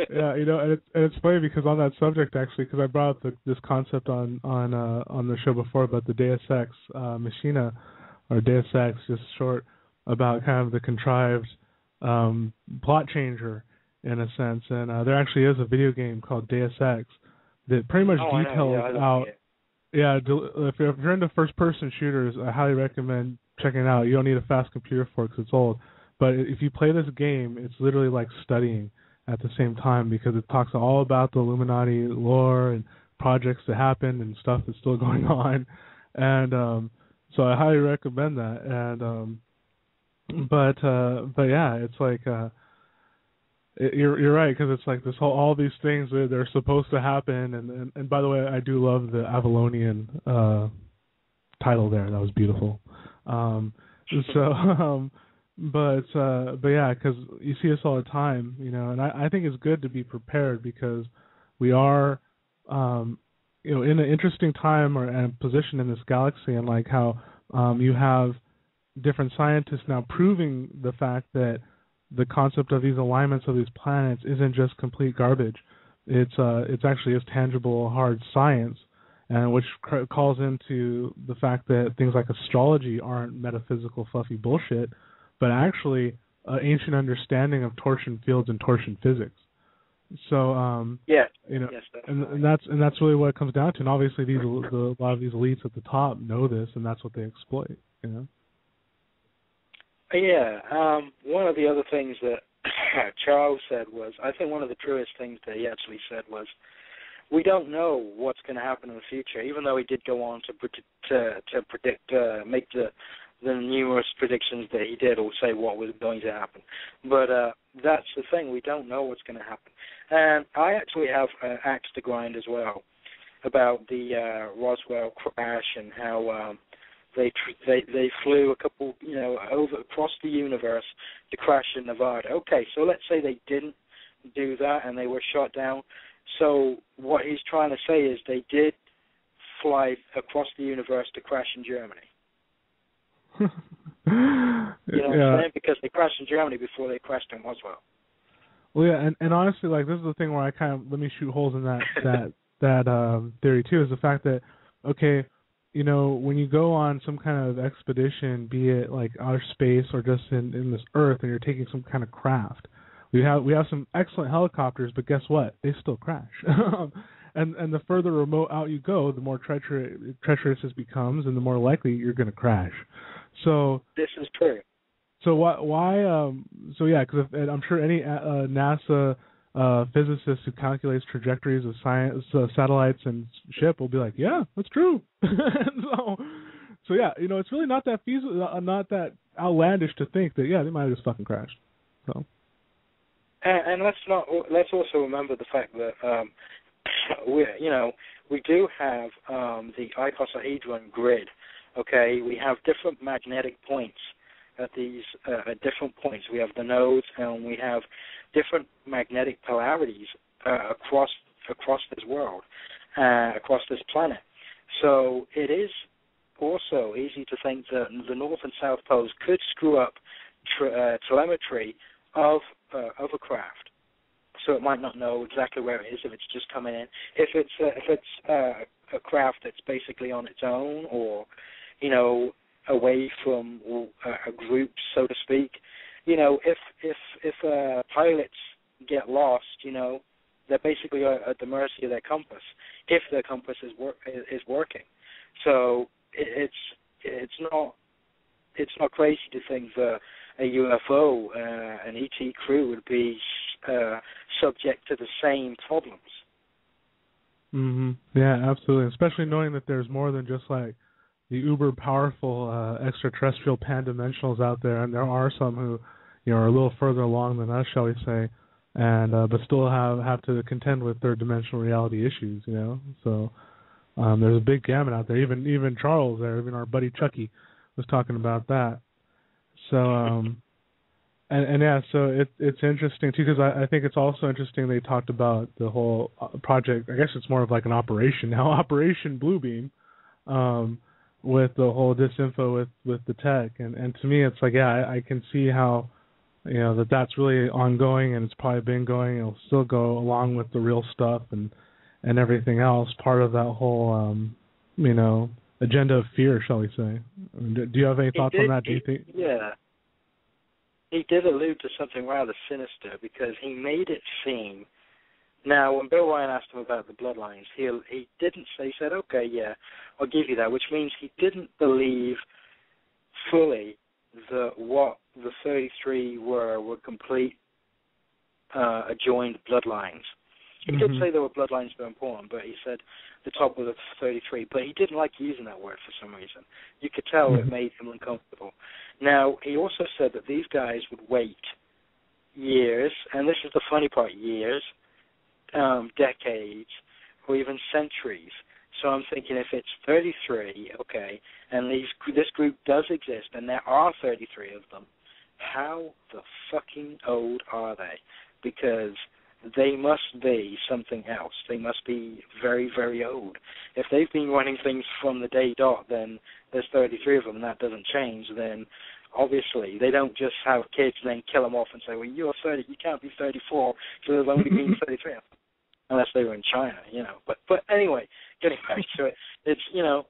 S2: Yeah, and it's funny because on that subject, actually, because I brought up this concept on the show before about the Deus Ex Machina, or Deus Ex, just short, about kind of the contrived plot changer in a sense, and there actually is a video game called Deus Ex that pretty much details out. Yeah, if you're into first-person shooters, I highly recommend checking it out. You don't need a fast computer for it because it's old. But if you play this game, it's literally like studying at the same time because it talks all about the Illuminati lore and projects that happened and stuff that's still going on. And so I highly recommend that. And but yeah, it's like you're right because it's like this all these things they're supposed to happen. And by the way, I do love the Avalonian title there. That was beautiful. But yeah, because you see this all the time, and I think it's good to be prepared because we are, in an interesting time and position in this galaxy, and like how you have different scientists now proving the fact that the concept of these alignments of these planets isn't just complete garbage. It's actually is tangible, hard science, and which calls into the fact that things like astrology aren't metaphysical, fluffy bullshit, but actually an ancient understanding of torsion fields and torsion physics. So,
S3: yes,
S2: and that's really what it comes down to. And obviously, a lot of these elites at the top know this, and that's what they exploit.
S3: Yeah. One of the other things that Charles said was, I think one of the truest things that he actually said was, we don't know what's going to happen in the future, even though he did go on to predict, make the numerous predictions that he did, or say what was going to happen. But that's the thing, we don't know what's going to happen. And I actually have an axe to grind as well about the Roswell crash and how they flew a couple, over across the universe to crash in Nevada. Okay, so let's say they didn't do that and they were shot down. So what he's trying to say is they did fly across the universe to crash in Germany. You know what I'm saying? Because they crashed in Germany before they crashed in Roswell.
S2: Well, yeah, and honestly, like, this is the thing where I kind of let me shoot holes in that theory too, is the fact that, okay, when you go on some kind of expedition, be it like outer space or just in this Earth, and you're taking some kind of craft, we have some excellent helicopters, but guess what? They still crash. And the further remote out you go, the more treacherous it becomes, and the more likely you're going to crash. So
S3: this is true.
S2: So why? So yeah, because I'm sure any NASA physicist who calculates trajectories of satellites and ship will be like, yeah, that's true. so yeah, it's really not that feasible, not that outlandish to think that they might have just fucking crashed. So.
S3: And let's also remember the fact that we do have the icosahedron grid. Okay, we have different magnetic points at these at different points. We have the nodes, and we have different magnetic polarities across this world, across this planet. So it is also easy to think that the North and South poles could screw up telemetry of a craft. So it might not know exactly where it is if it's just coming in. If it's a craft that's basically on its own, or away from a group, so to speak. If pilots get lost, they're basically at the mercy of their compass, if their compass is working. So it's not crazy to think that a UFO, an ET crew, would be subject to the same problems.
S2: Mm-hmm. Yeah, absolutely. Especially knowing that there's more than just like the uber powerful extraterrestrial pan-dimensionals out there, and there are some who, are a little further along than us, shall we say, and but still have to contend with third-dimensional reality issues. So there's a big gamut out there. Even Charles there, even our buddy Chucky, was talking about that. So and yeah, so it's interesting too, because I think it's also interesting they talked about the whole project. I guess it's more of like an operation now, Operation Bluebeam. With the whole disinfo with the tech, and to me it's like, I can see how that's really ongoing, and it's probably been going. It'll still go along with the real stuff and everything else, part of that whole agenda of fear, shall we say. Do you have any thoughts on that? Do you think?
S3: Yeah, he did allude to something rather sinister, because he made it seem. Now, when Bill Ryan asked him about the bloodlines, he didn't say, he said, okay, yeah, I'll give you that, which means he didn't believe fully that what the 33 were complete adjoined bloodlines. He did say there were bloodlines that were important, but he said the top were the 33, but he didn't like using that word for some reason. You could tell it made him uncomfortable. Now, he also said that these guys would wait years, and this is the funny part, years, decades, or even centuries. So I'm thinking, if it's 33, okay, and this group does exist, and there are 33 of them, how the fucking old are they? Because they must be something else. They must be very, very old. If they've been running things from the day dot, then there's 33 of them, and that doesn't change, then obviously they don't just have kids and then kill them off and say, well, you're 30, you can't be 34, so there's only been 33 of them. unless they were in China, But anyway, getting back to it, it's, you know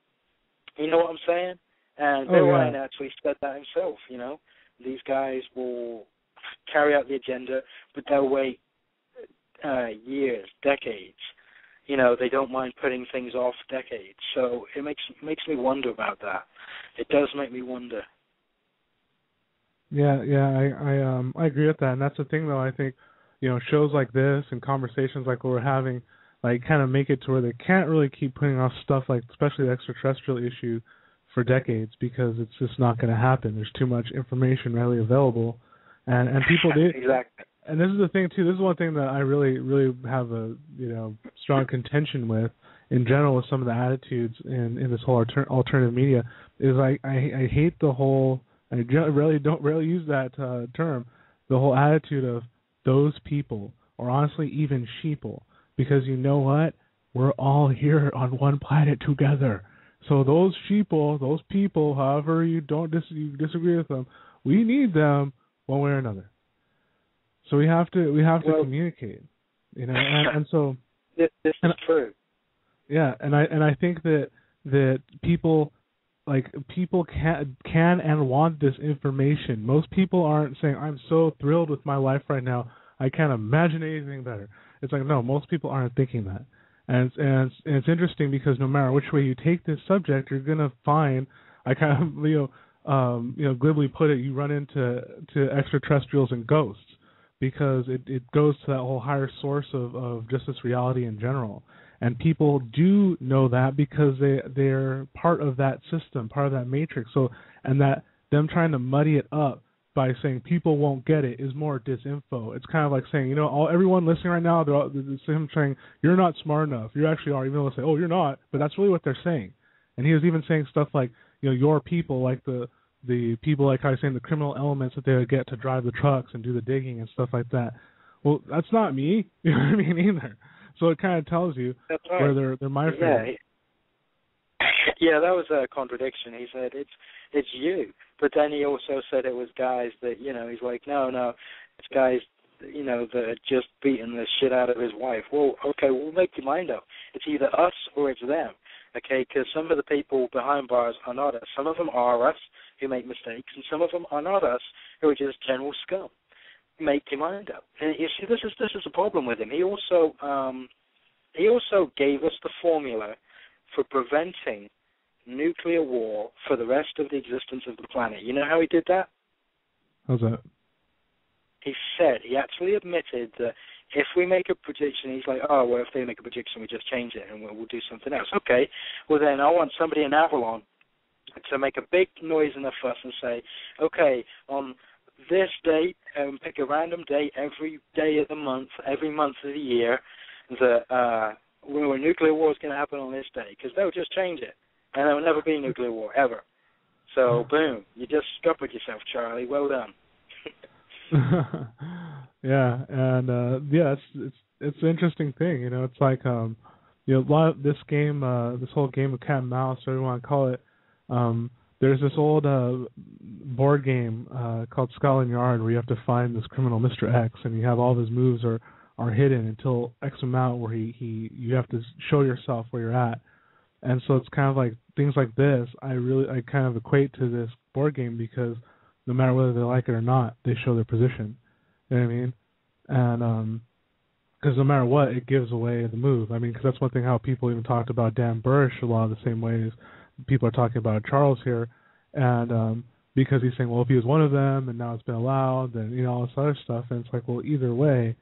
S3: what I'm saying? And Bill Ryan actually said that himself, These guys will carry out the agenda, but they'll wait years, decades. They don't mind putting things off decades. So it makes me wonder about that. It does make me wonder.
S2: Yeah, I agree with that, and that's the thing, though. I think, shows like this and conversations like what we're having, like, kind of make it to where they can't really keep putting off stuff like, especially the extraterrestrial issue, for decades, because it's just not going to happen. There's too much information readily available, and people do.
S3: Exactly.
S2: And this is the thing too. This is one thing that I really have a strong contention with in general with some of the attitudes in this whole alternative media is I hate the whole. I rarely use that term. The whole attitude of those people, or honestly even sheeple, because you know what? We're all here on one planet together. So those sheeple, those people, however you disagree with them, we need them one way or another. So we have to communicate, and so
S3: this is true.
S2: Yeah, and I think that people can and want this information. Most people aren't saying, I'm so thrilled with my life right now, I can't imagine anything better. It's like, no, most people aren't thinking that. And it's interesting because no matter which way you take this subject, you're gonna find, I kind of glibly put it, you run into extraterrestrials and ghosts, because it goes to that whole higher source of just this reality in general. And people do know that because they're part of that system, part of that matrix. So, and that them trying to muddy it up by saying people won't get it is more disinfo. It's kind of like saying, everyone listening right now, they're him saying, you're not smart enough. You actually are, even though they say, oh, you're not. But that's really what they're saying. And he was even saying stuff like, your people, like the people, like I was saying, the criminal elements that they would get to drive the trucks and do the digging and stuff like that. Well, that's not me. You know what I mean? Either. So it kind of tells you where they're migrating.
S3: Yeah, that was a contradiction. He said it's you, but then he also said it was guys that he's like, no, it's guys that are just beating the shit out of his wife. Well, okay, we'll make your mind up. It's either us or it's them. Okay, because some of the people behind bars are not us. Some of them are us who make mistakes, and some of them are not us who are just general scum. Make your mind up. And you see, this is a problem with him. He also gave us the formula for preventing nuclear war for the rest of the existence of the planet. You know how he did that?
S2: How's that?
S3: He actually admitted that if we make a prediction, he's like, oh, well, if they make a prediction, we just change it and we'll do something else. Okay, well then I want somebody in Avalon to make a big noise and a fuss and say, okay, on this date, pick a random date every day of the month, every month of the year, that a nuclear war is going to happen on this day, because they'll just change it, and there will never be a nuclear war, ever. So, boom, you just scuppered yourself, Charlie. Well done.
S2: Yeah, and it's an interesting thing. It's like a lot of this game, this whole game of cat and mouse, whatever you want to call it. There's this old board game called Scotland Yard where you have to find this criminal, Mr. X, and you have all of his moves are hidden until X amount where you have to show yourself where you're at. And so it's kind of like things like this. I kind of equate to this board game, because no matter whether they like it or not, they show their position. You know what I mean? And because no matter what, it gives away the move. I mean, because that's one thing how people even talked about Dan Burrish a lot of the same ways people are talking about Charles here, and because he's saying, well, if he was one of them and now it's been allowed, then all this other stuff, and it's like, well, either way,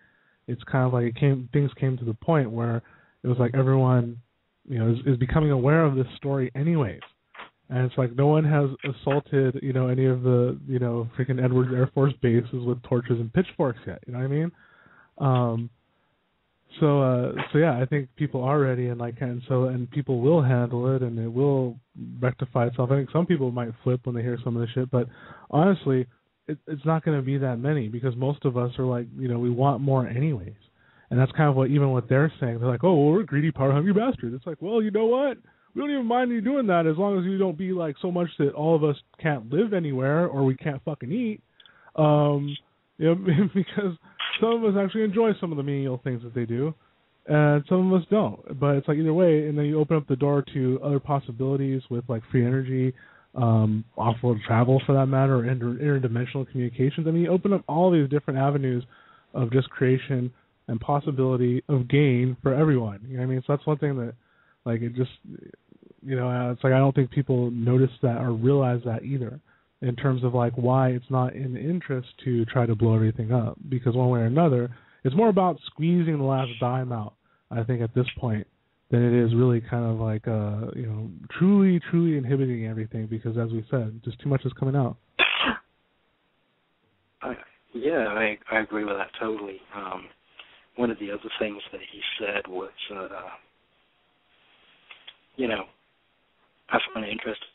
S2: it's kind of like things came to the point where it was like everyone is becoming aware of this story anyways, and it's like no one has assaulted any of the freaking Edwards Air Force bases with torches and pitchforks yet. You know what I mean? So yeah, I think people are ready, and people will handle it, and it will rectify itself. I think some people might flip when they hear some of this shit, but honestly, it's not going to be that many, because most of us are like, we want more anyways, and that's kind of what they're saying. They're like, oh, well, we're greedy, power-hungry bastards. It's like, well, you know what? We don't even mind you doing that as long as you don't be like so much that all of us can't live anywhere or we can't fucking eat, because some of us actually enjoy some of the menial things that they do. and some of us don't. But it's like either way, and then you open up the door to other possibilities with like free energy, off-world travel for that matter, or interdimensional communications. I mean, you open up all these different avenues of just creation and possibility of gain for everyone. You know what I mean? So that's one thing that, like, it just, you know, it's like I don't think people notice that or realize that either, in terms of like why it's not in the interest to try to blow everything up, because one way or another, it's more about squeezing the last dime out, I think, at this point, than it is really kind of like, you know, truly inhibiting everything, because as we said, just too much is coming out.
S3: I agree with that totally. One of the other things that he said was, you know, I find it interesting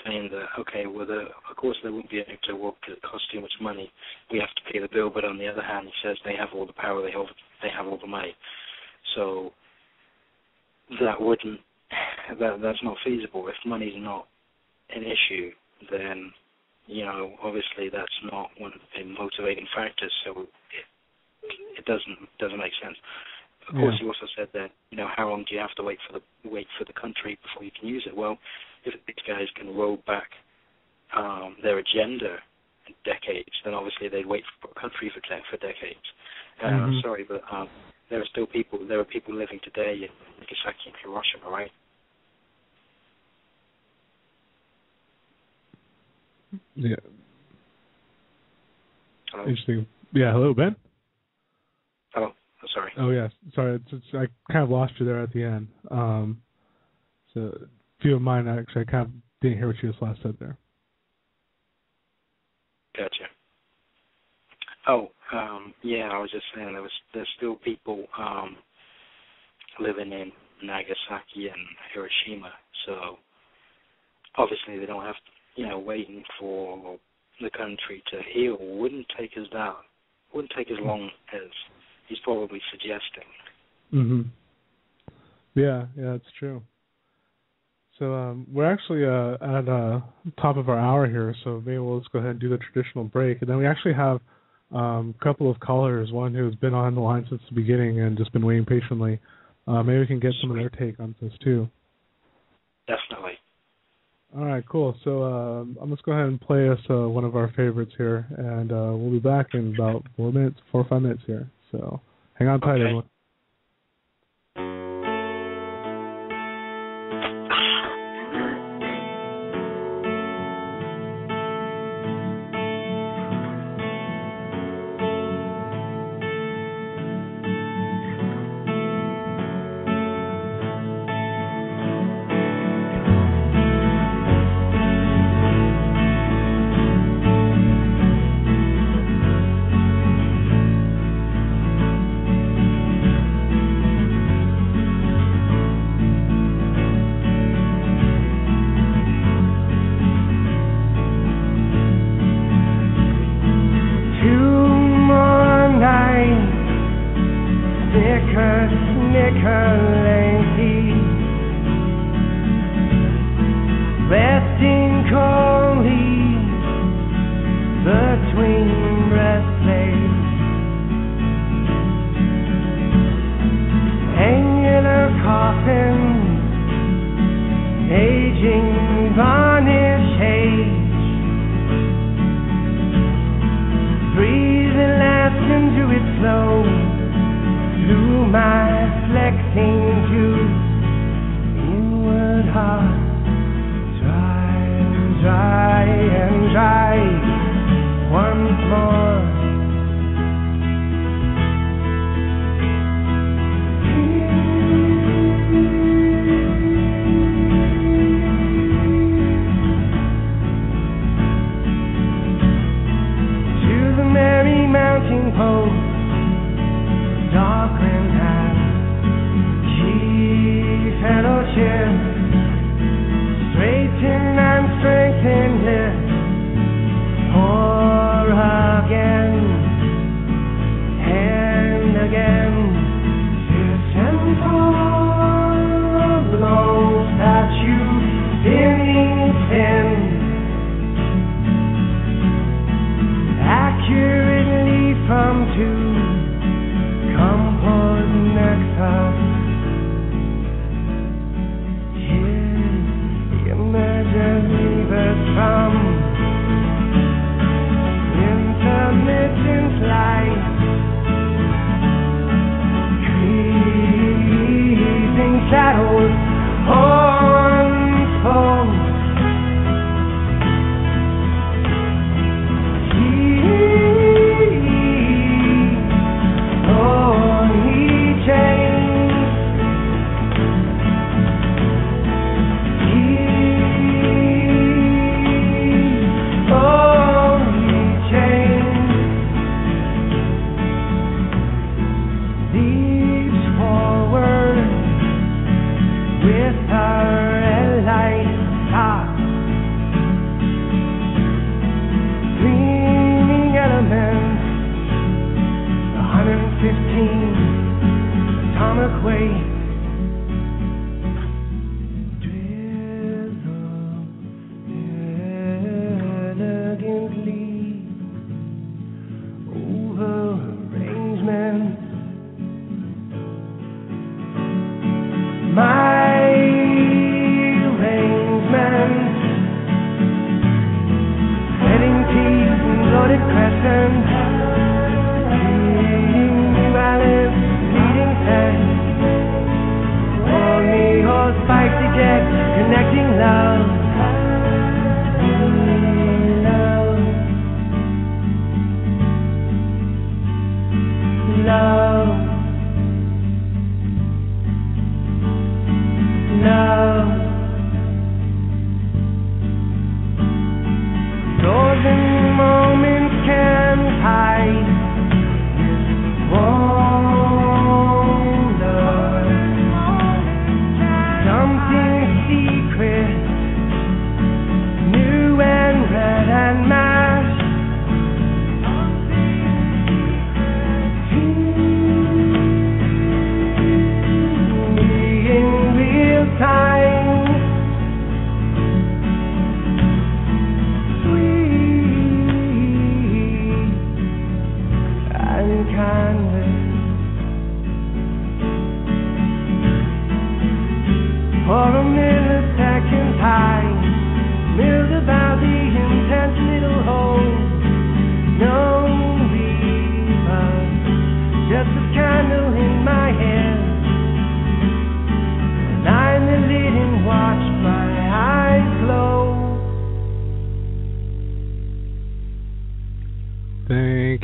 S3: saying that, okay, well, of course there won't be a nuclear war because it costs too much money. We have to pay the bill, but on the other hand, he says they have all the power, they have all the money. So that's not feasible. If money's not an issue, then, you know, obviously that's not one of the motivating factors, so it doesn't make sense. Of course, he also said that, you know, how long do you have to wait for the country before you can use it? Well, if these guys can roll back their agenda in decades, then obviously they'd wait for a country for decades. Sorry, but there are people living today in Nagasaki and Hiroshima, right?
S2: Yeah.
S3: Hello?
S2: Interesting. Yeah, hello, Ben?
S3: Hello? Oh, sorry.
S2: Oh, yes. Sorry, I kind of lost you there at the end. So, if you don't mind, actually, I kind of didn't hear what you just last said there.
S3: Gotcha. Oh, yeah, I was just saying there's still people living in Nagasaki and Hiroshima, so obviously they don't have to, you know, waiting for the country to heal wouldn't take as long as he's probably suggesting.
S2: Mm-hmm. Yeah, it's true. So we're actually at the top of our hour here, so maybe we'll just go ahead and do the traditional break. And then we actually have a couple of callers, one who's been on the line since the beginning and just been waiting patiently. Maybe we can get some of their take on this too.
S3: Definitely.
S2: All right, cool. So I'm just go ahead and play us one of our favorites here, and we'll be back in about 4 or 5 minutes here. So hang on tight, everyone. Flexing juice, inward heart, dry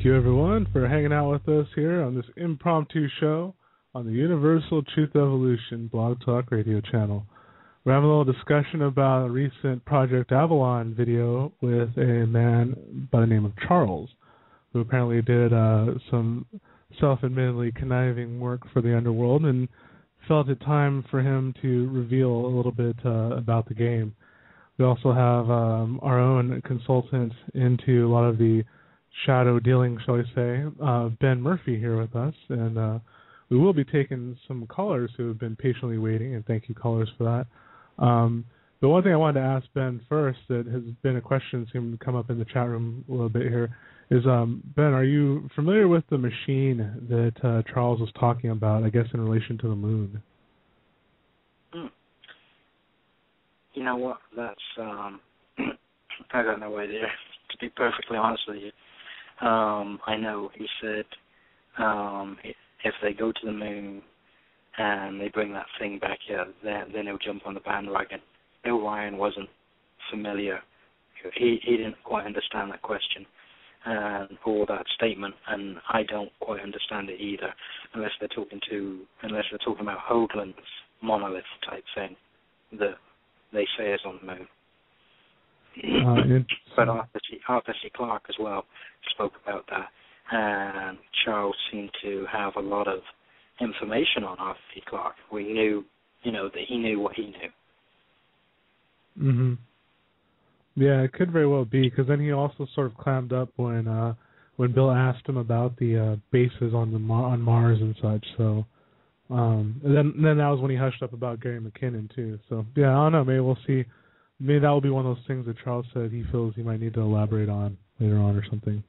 S2: you, everyone, for hanging out with us here on this impromptu show on the Universal Truth Evolution Blog Talk Radio channel. We're having a little discussion about a recent Project Avalon video with a man by the name of Charles, who apparently did some self-admittedly conniving work for the underworld and felt it time for him to reveal a little bit about the game. We also have our own consultant into a lot of the shadow dealing, shall we say, Ben Murphy here with us, and we will be taking some callers who have been patiently waiting, and thank you, callers, for that. The one thing I wanted to ask Ben first that has been a question that seemed to come up in the chat room a little bit here is, Ben, are you familiar with the machine that Charles was talking about, I guess, in relation to the moon?
S3: You know what, that's, I got no idea, to be perfectly honest with you. I know he said if they go to the moon and they bring that thing back here, then he'll jump on the bandwagon. Bill Ryan wasn't familiar. He didn't quite understand that question or that statement, and I don't quite understand it either, unless they're talking about Hoagland's monolith type thing that they say is on the moon. But Arthur C. Clarke as well spoke about that, and Charles seemed to have a lot of information on Arthur C. Clarke. We knew, that he knew what he knew.
S2: Mm-hmm. Yeah, it could very well be, because then he also sort of clammed up when Bill asked him about the bases on Mars and such. So, and then that was when he hushed up about Gary McKinnon too. So yeah, I don't know. Maybe we'll see. Maybe that will be one of those things that Charles said he feels he might need to elaborate on later on or something.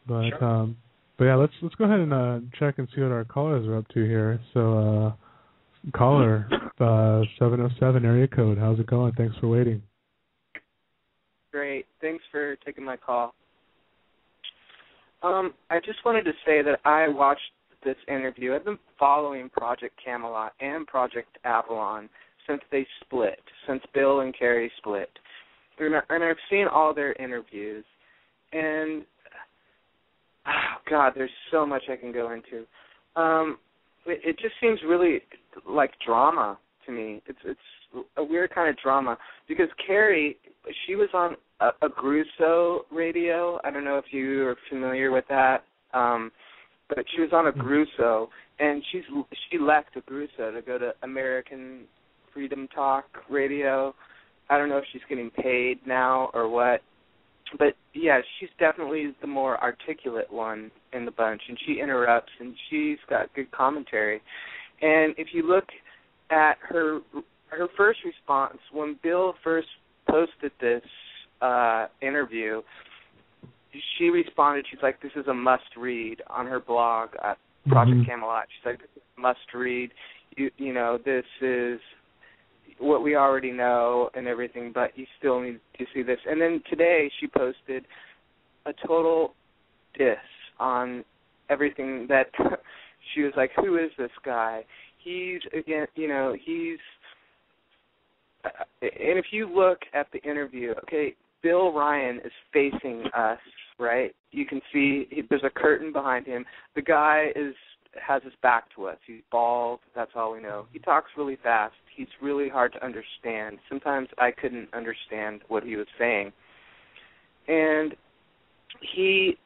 S2: But sure. But yeah, let's go ahead and check and see what our callers are up to here. So, caller 707 area code. How's it going? Thanks for waiting.
S4: Great. Thanks for taking my call. I just wanted to say that I watched this interview. I've been following Project Camelot and Project Avalon since they split, since Bill and Carrie split. And I've seen all their interviews. And, oh, God, there's so much I can go into. It just seems really like drama to me. It's a weird kind of drama. Because Carrie, she was on a Grusso radio. I don't know if you are familiar with that. But she was on a Grusso, and she left a Grusso to go to American Freedom Talk Radio. I don't know if she's getting paid now or what. But, yeah, she's definitely the more articulate one in the bunch, and she interrupts, and she's got good commentary. And if you look at her first response, when Bill first posted this interview, she responded, she's like, this is a must-read on her blog at Project Camelot. She's like, this is a must-read. This is what we already know and everything, but you still need to see this. And then today she posted a total diss on everything that she was like, who is this guy? He's, again, and if you look at the interview, okay, Bill Ryan is facing us, right? You can see there's a curtain behind him. The guy has his back to us. He's bald. That's all we know. He talks really fast. He's really hard to understand. Sometimes I couldn't understand what he was saying. And he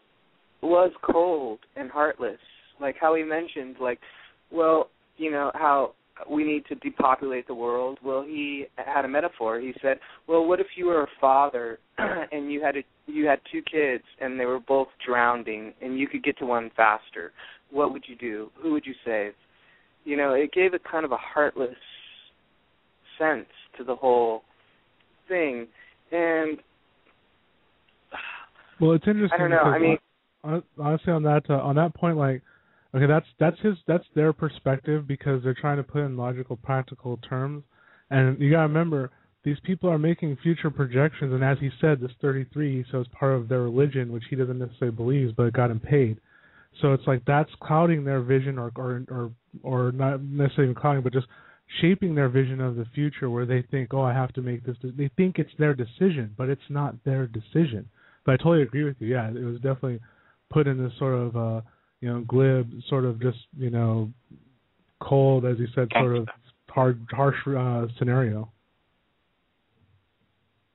S4: was cold and heartless, like how he mentioned, how we need to depopulate the world. Well, he had a metaphor. He said, well, what if you were a father and you had two kids and they were both drowning and you could get to one faster? What would you do? Who would you save? It gave it kind of a heartless sense to the whole thing. And
S2: well, it's interesting.
S4: I don't know. I mean,
S2: honestly, on that point, like, okay, that's their perspective because they're trying to put in logical, practical terms, and you gotta remember these people are making future projections, and as he said, this 33, so it's part of their religion, which he doesn't necessarily believe, but it got him paid. So it's like that's clouding their vision, or not necessarily even clouding, but just shaping their vision of the future, where they think, oh, I have to make this. They think it's their decision, but it's not their decision. But I totally agree with you. Yeah, it was definitely put in this sort of, glib, sort of just, cold, as you said, sort of harsh scenario.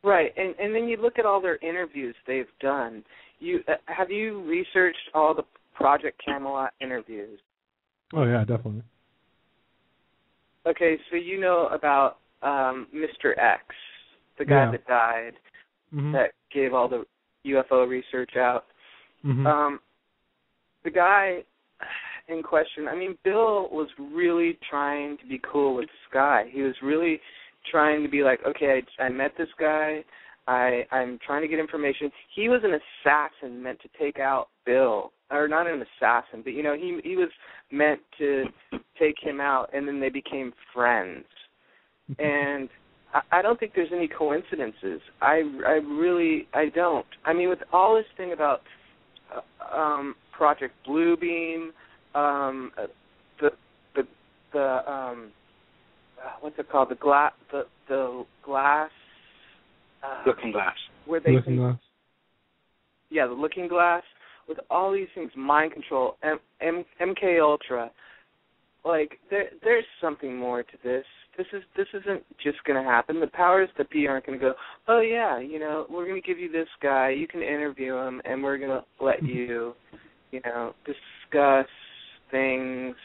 S4: Right, and then you look at all their interviews they've done. Have you researched all the Project Camelot interviews?
S2: Oh yeah, definitely.
S4: Okay, so you know about Mr. X, the guy that died, that gave all the UFO research out.
S2: Mm-hmm.
S4: The guy in question, Bill was really trying to be cool with this guy. He was really trying to be like, okay, I met this guy. I'm trying to get information. He was an assassin meant to take out Bill. Or not an assassin, but, he was meant to take him out, and then they became friends. And I don't think there's any coincidences. I don't. With all this thing about Project Bluebeam, the what's it called? The glass.
S3: Looking glass.
S4: Where they
S2: Looking glass.
S4: Yeah, the looking glass. With all these things, mind control, MK Ultra, like there's something more to this. This isn't just going to happen. The powers that be aren't going to go, oh yeah, we're going to give you this guy. You can interview him, and we're going to let you, discuss things.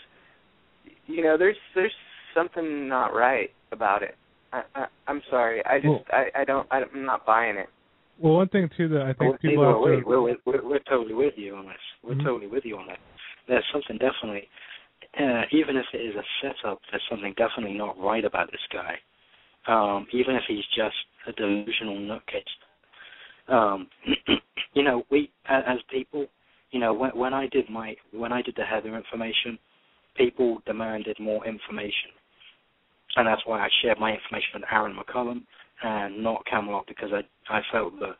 S4: There's something not right about it. I'm sorry. I'm not buying it.
S2: Well, one thing too that I think people have to...
S3: We're totally with you on this. We're totally with you on that. There's something definitely, even if it is a setup, there's something definitely not right about this guy. Even if he's just a delusional nutcase. We as people, when I did the Heather information, people demanded more information, and that's why I shared my information with Aaron McCullum and not Camelot, because I felt that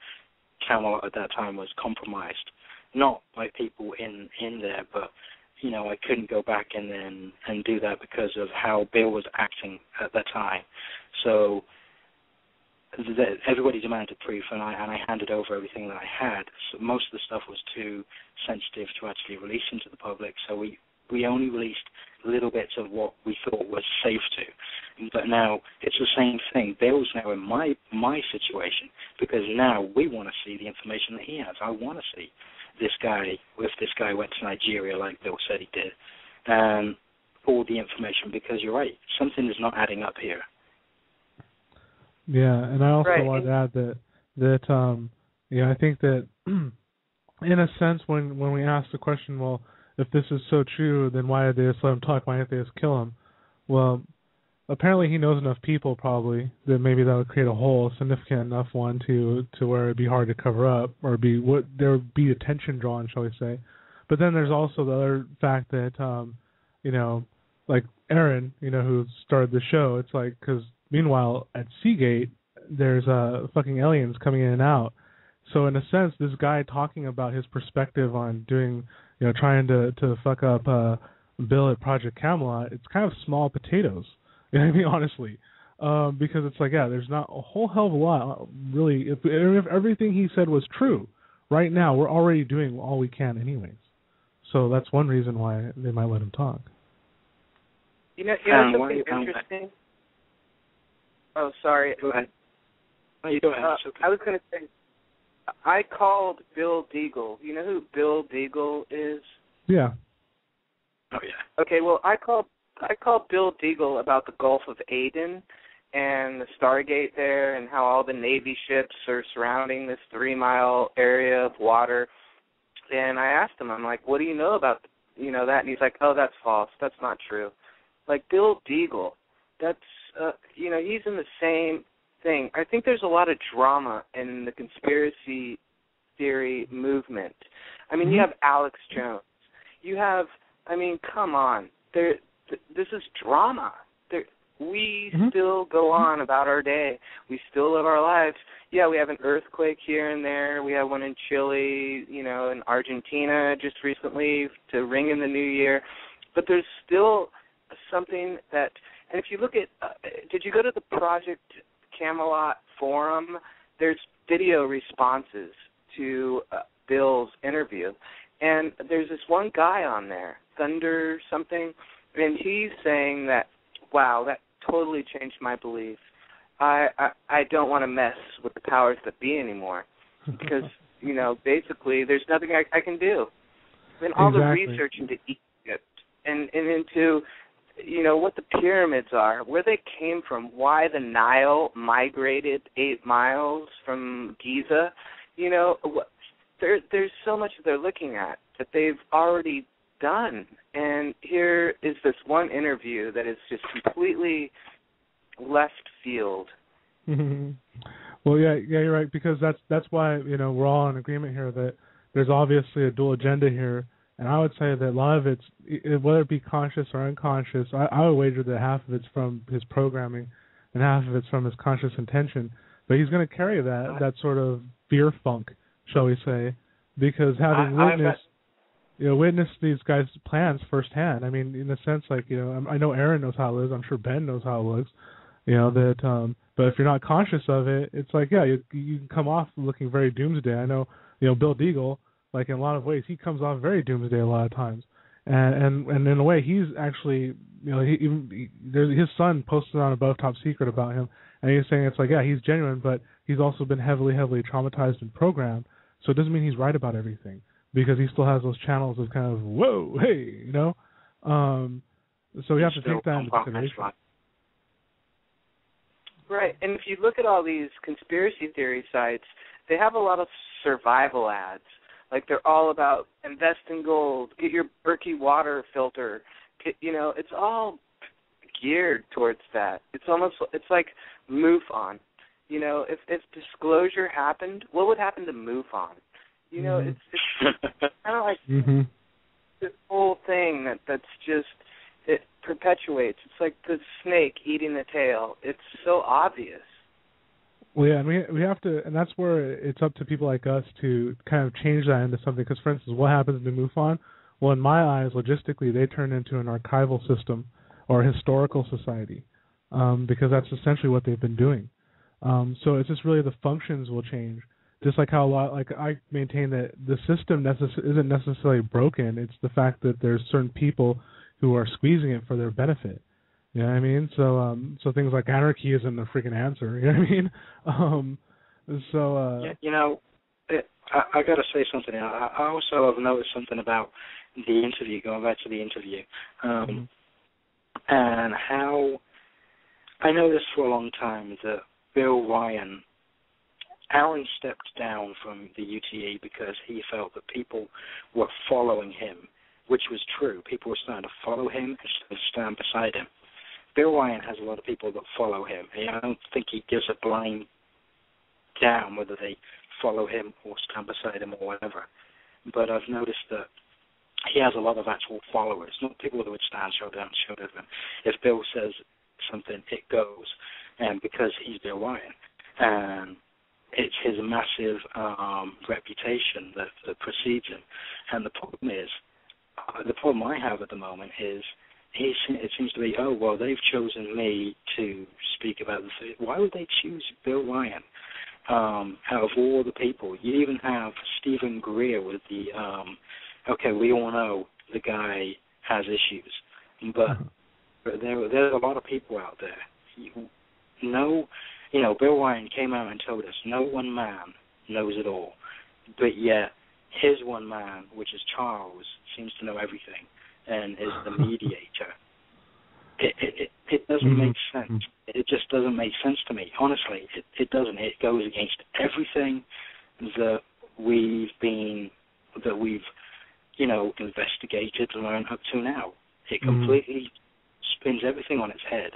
S3: Camelot at that time was compromised, not by people in there, but I couldn't go back and do that because of how Bill was acting at that time. So everybody demanded proof, and I handed over everything that I had. So most of the stuff was too sensitive to actually release into the public, so we only released little bits of what we thought was safe to. But now it's the same thing. Bill's now in my situation, because now we want to see the information that he has. I want to see this guy, if this guy went to Nigeria like Bill said he did, and all the information, because you're right, something is not adding up here.
S2: Yeah, and I also want to add that I think that in a sense when we ask the question, well, if this is so true, then why did they just let him talk? Why didn't they just kill him? Well, apparently he knows enough people probably that maybe that would create a hole, significant enough one to where it'd be hard to cover up, or there would be attention drawn, shall we say. But then there's also the other fact that, like Aaron, who started the show, it's like, because meanwhile at Seagate, there's fucking aliens coming in and out. So in a sense, this guy talking about his perspective on doing, trying to fuck up Bill at Project Camelot, it's kind of small potatoes. Honestly, because it's like, there's not a whole hell of a lot, really. If everything he said was true, right now we're already doing all we can anyways. So that's one reason why they might let him talk.
S4: Something interesting? Oh, sorry.
S3: Go ahead. No, you go ahead. Okay.
S4: I was going to say, I called Bill Deagle. You know who Bill Deagle is?
S2: Yeah.
S3: Oh, yeah.
S4: Okay, well, I called Bill Deagle about the Gulf of Aden and the Stargate there, and how all the Navy ships are surrounding this 3-mile area of water. And I asked him, I'm like, what do you know about that? And he's like, oh, that's false. That's not true. Like, Bill Deagle, that's he's in the same thing. I think there's a lot of drama in the conspiracy theory movement. You have Alex Jones. You have, come on. This is drama. We still go on about our day. We still live our lives. Yeah, we have an earthquake here and there. We have one in Chile, in Argentina just recently to ring in the new year. But there's still something that, and if you look at, did you go to the Project Camelot forum? There's video responses to Bill's interview, and there's this one guy on there, Thunder something, and he's saying that, wow, that totally changed my belief. I don't want to mess with the powers that be anymore because, basically there's nothing I can do. And all the research into Egypt and into, what the pyramids are, where they came from, why the Nile migrated 8 miles from Giza, there's so much that they're looking at that they've already done. And here is this one interview that is just completely left field.
S2: Well, yeah, you're right, because that's why we're all in agreement here that there's obviously a dual agenda here, and I would say that a lot of it's, whether it be conscious or unconscious, I would wager that half of it's from his programming and half of it's from his conscious intention. But he's going to carry that sort of fear funk, shall we say, because having witnessed these guys' plans firsthand. I mean, in a sense, like I know Aaron knows how it is. I'm sure Ben knows how it looks. But if you're not conscious of it, it's like you can come off looking very doomsday. I know Bill Deagle, like in a lot of ways, he comes off very doomsday a lot of times, and in a way he's actually his son posted on Above Top Secret about him, and he's saying it's like he's genuine, but he's also been heavily traumatized and programmed. So it doesn't mean he's right about everything, because he still has those channels of kind of whoa, hey, So we have to take that into consideration.
S4: Right, and if you look at all these conspiracy theory sites, they have a lot of survival ads. Like they're all about invest in gold, get your Berkey water filter. It's all geared towards that. It's like MUFON. If disclosure happened, what would happen to MUFON? It's kind of like this whole thing that's just, it perpetuates. It's like the snake eating the tail. It's so obvious.
S2: Well, yeah, and we have to, and that's where it's up to people like us to kind of change that into something. Because, for instance, what happens to MUFON? Well, in my eyes, logistically, they turn into an archival system or a historical society, because that's essentially what they've been doing. So it's just really the functions will change. Just like how I maintain that the system isn't necessarily broken. It's the fact that there's certain people who are squeezing it for their benefit. You know what I mean? So things like anarchy isn't the freaking answer. You know what I mean?
S3: I got to say something. I also have noticed something about the interview. Going back to the interview, and how I noticed for a long time that Bill Ryan, Aaron stepped down from the UTE because he felt that people were following him, which was true. People were starting to follow him and stand beside him. Bill Ryan has a lot of people that follow him. I don't think he gives a blind damn whether they follow him or stand beside him or whatever. But I've noticed that he has a lot of actual followers, not people that would stand shoulder to him. If Bill says something, it goes, and because he's Bill Ryan. And it's his massive reputation that precedes him. And the problem I have at the moment is it seems to be, they've chosen me to speak about this. Why would they choose Bill Ryan? Out of all the people, you even have Stephen Greer with the, we all know the guy has issues, but there's a lot of people out there. Bill Ryan came out and told us no one man knows it all, but yet his one man, which is Charles, seems to know everything and is the mediator. It doesn't make sense. It just doesn't make sense to me. Honestly, it doesn't. It goes against everything that we've investigated and learned up to now. It completely spins everything on its head.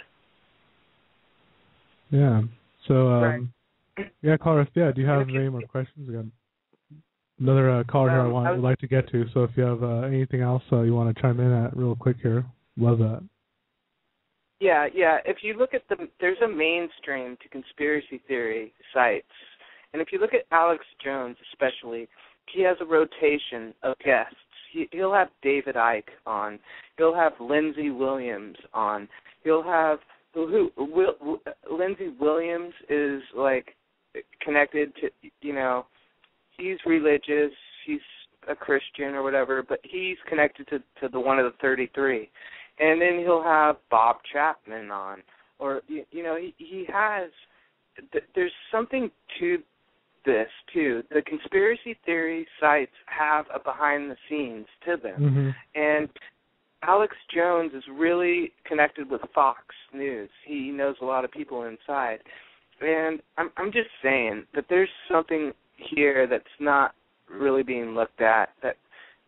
S2: Yeah. So, caller, do you have any more questions? We got another caller here I would like to get to. So if you have anything else you want to chime in at real quick here, love that.
S4: Yeah. If you look at there's a mainstream to conspiracy theory sites, and if you look at Alex Jones especially, he has a rotation of guests. He'll have David Icke on. He'll have Lindsey Williams on. He'll have Lindsey Williams is like connected to he's religious, he's a Christian or whatever, but he's connected to the one of the 33. And then he'll have Bob Chapman on, or he has. There's something to this too. The conspiracy theory sites have a behind the scenes to them, and Alex Jones is really connected with Fox News. He knows a lot of people inside, and I'm just saying that there's something here that's not really being looked at that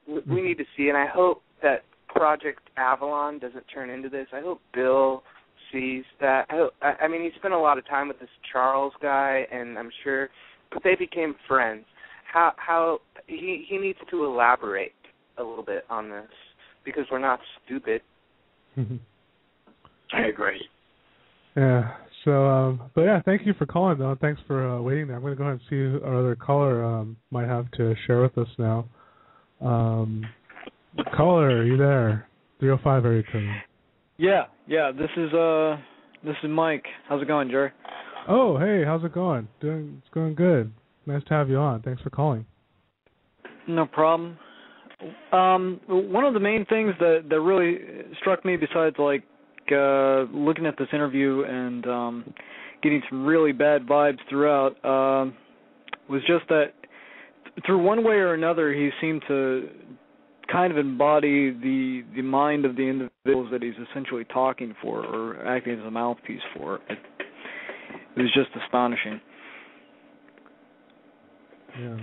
S4: we need to see, and I hope that Project Avalon doesn't turn into this. I hope Bill sees that. I mean, he spent a lot of time with this Charles guy, and I'm sure, but they became friends. How he needs to elaborate a little bit on this, because we're not stupid.
S3: I agree.
S2: Yeah. So, but yeah, thank you for calling, though. Thanks for waiting there. I'm going to go ahead and see who our other caller might have to share with us now. Caller, are you there? 305 area code.
S5: Yeah. This is Mike. How's it going, Jerry?
S2: Oh, hey, how's it going? It's going good. Nice to have you on. Thanks for calling.
S5: No problem. One of the main things that really struck me, besides looking at this interview and getting some really bad vibes throughout, was just that through one way or another he seemed to kind of embody the mind of the individuals that he's essentially talking for or acting as a mouthpiece for. It was just astonishing.
S2: Yeah.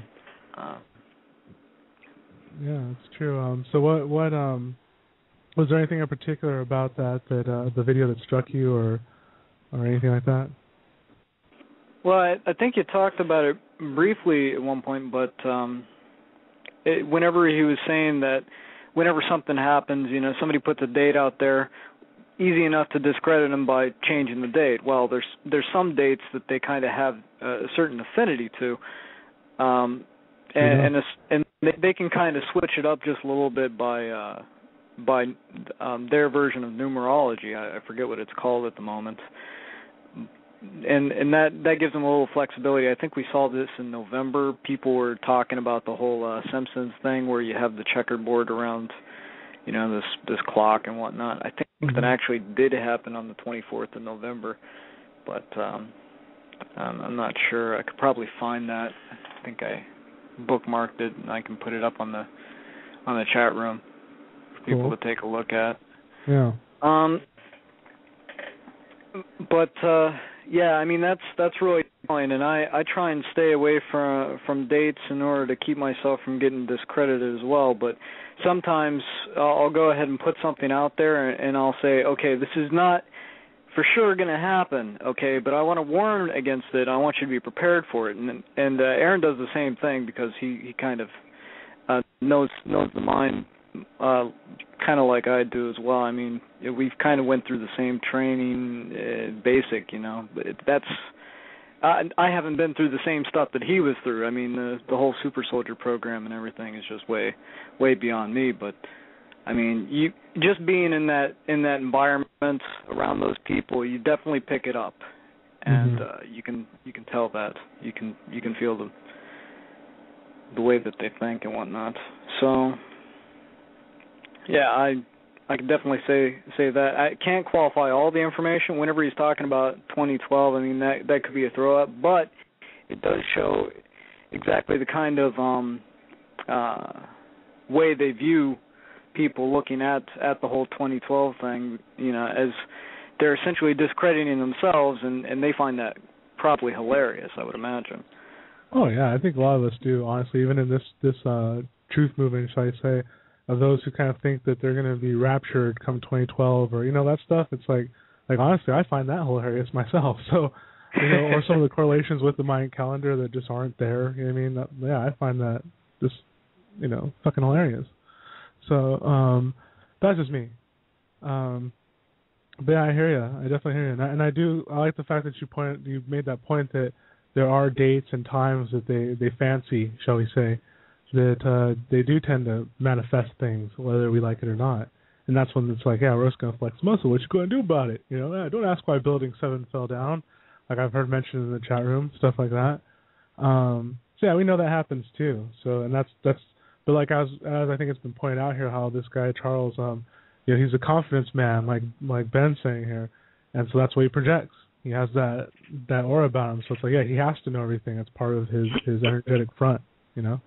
S2: Yeah, it's true. So what was there anything in particular about that the video that struck you or anything like that?
S5: Well, I think you talked about it briefly at one point, but whenever he was saying that whenever something happens, somebody puts a date out there, easy enough to discredit them by changing the date. Well, there's some dates that they kind of have a certain affinity to, and they can kind of switch it up just a little bit by their version of numerology. I forget what it's called at the moment. And that gives them a little flexibility. I think we saw this in November. People were talking about the whole Simpsons thing where you have the checkerboard around, this clock and whatnot. I think that actually did happen on the 24th of November, but I'm not sure. I could probably find that. I think I bookmarked it, and I can put it up on the chat room for people to take a look at.
S2: Yeah.
S5: Yeah, I mean that's really the point, and I try and stay away from dates in order to keep myself from getting discredited as well. But sometimes I'll go ahead and put something out there, and I'll say, okay, this is not for sure going to happen, okay, but I want to warn against it. I want you to be prepared for it, and Aaron does the same thing because he kind of knows the mind. Kind of like I do as well. I mean, we've kind of went through the same training, basic, But that's I haven't been through the same stuff that he was through. I mean, the whole super soldier program and everything is just way beyond me. But I mean, you just being in that environment around those people, you definitely pick it up, and you can tell that you can feel the way that they think and whatnot. So. Yeah, I can definitely say that. I can't qualify all the information. Whenever he's talking about 2012, I mean, that could be a throw-up, but it does show exactly the kind of way they view people looking at the whole 2012 thing, as they're essentially discrediting themselves, and they find that probably hilarious, I would imagine.
S2: Oh, yeah, I think a lot of us do, honestly, even in this truth movement, shall I say, of those who kind of think that they're going to be raptured come 2012 or, that stuff. It's like honestly, I find that hilarious myself. So, or some of the correlations with the Mayan calendar that just aren't there. You know what I mean? I find that just, fucking hilarious. So, that's just me. But yeah, I hear you. I definitely hear you. And I like the fact that you made that point that there are dates and times that they fancy, shall we say, that they do tend to manifest things, whether we like it or not. And that's when it's like, yeah, we're just going to flex muscle. What you going to do about it? Don't ask why Building 7 fell down, like I've heard mentioned in the chat room, stuff like that. So So yeah, we know that happens too. So and that's but like as I think it's been pointed out here, how this guy Charles, he's a confidence man, like Ben's saying here, and so that's what he projects. He has that aura about him. So it's like, yeah, he has to know everything. It's part of his energetic front,
S5: Yeah.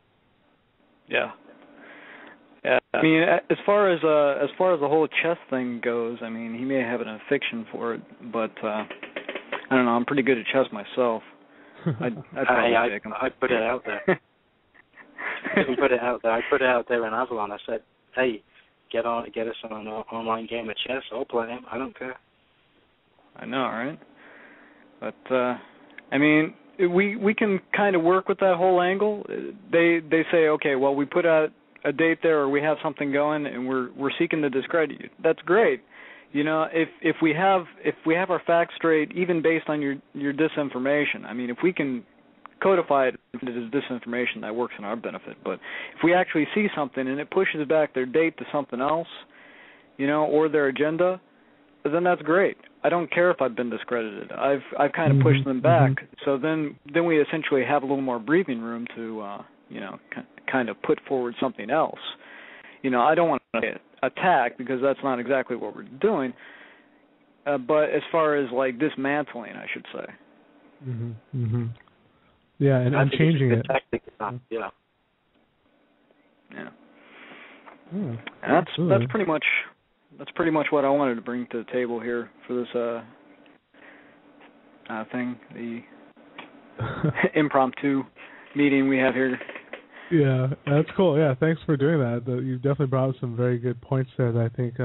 S5: Yeah. I mean, as far as the whole chess thing goes, I mean, he may have an affection for it, but I don't know. I'm pretty good at chess myself. I'd probably pick him.
S3: I put it out there. I put it out there in Avalon. I said, hey, get us on an online game of chess. I'll play him. I don't care.
S5: I know, right? But I mean, we can kind of work with that whole angle. They say, okay, well, we put out a date there, or we have something going, and we're seeking to discredit you. That's great. If we have our facts straight, even based on your disinformation. I mean, if we can codify it as disinformation, that works in our benefit. But if we actually see something and it pushes back their date to something else, or their agenda, then that's great. I don't care if I've been discredited. I've kind of pushed them back. So then we essentially have a little more breathing room to kind of put forward something else. I don't want to attack, because that's not exactly what we're doing. But as far as like dismantling, I should say.
S2: Yeah, and I'm changing it.
S3: Tactic. Yeah.
S5: Yeah.
S2: Yeah,
S5: that's pretty much what I wanted to bring to the table here for this thing, the impromptu meeting we have here.
S2: Yeah, that's cool. Yeah, thanks for doing that. You definitely brought up some very good points there that I think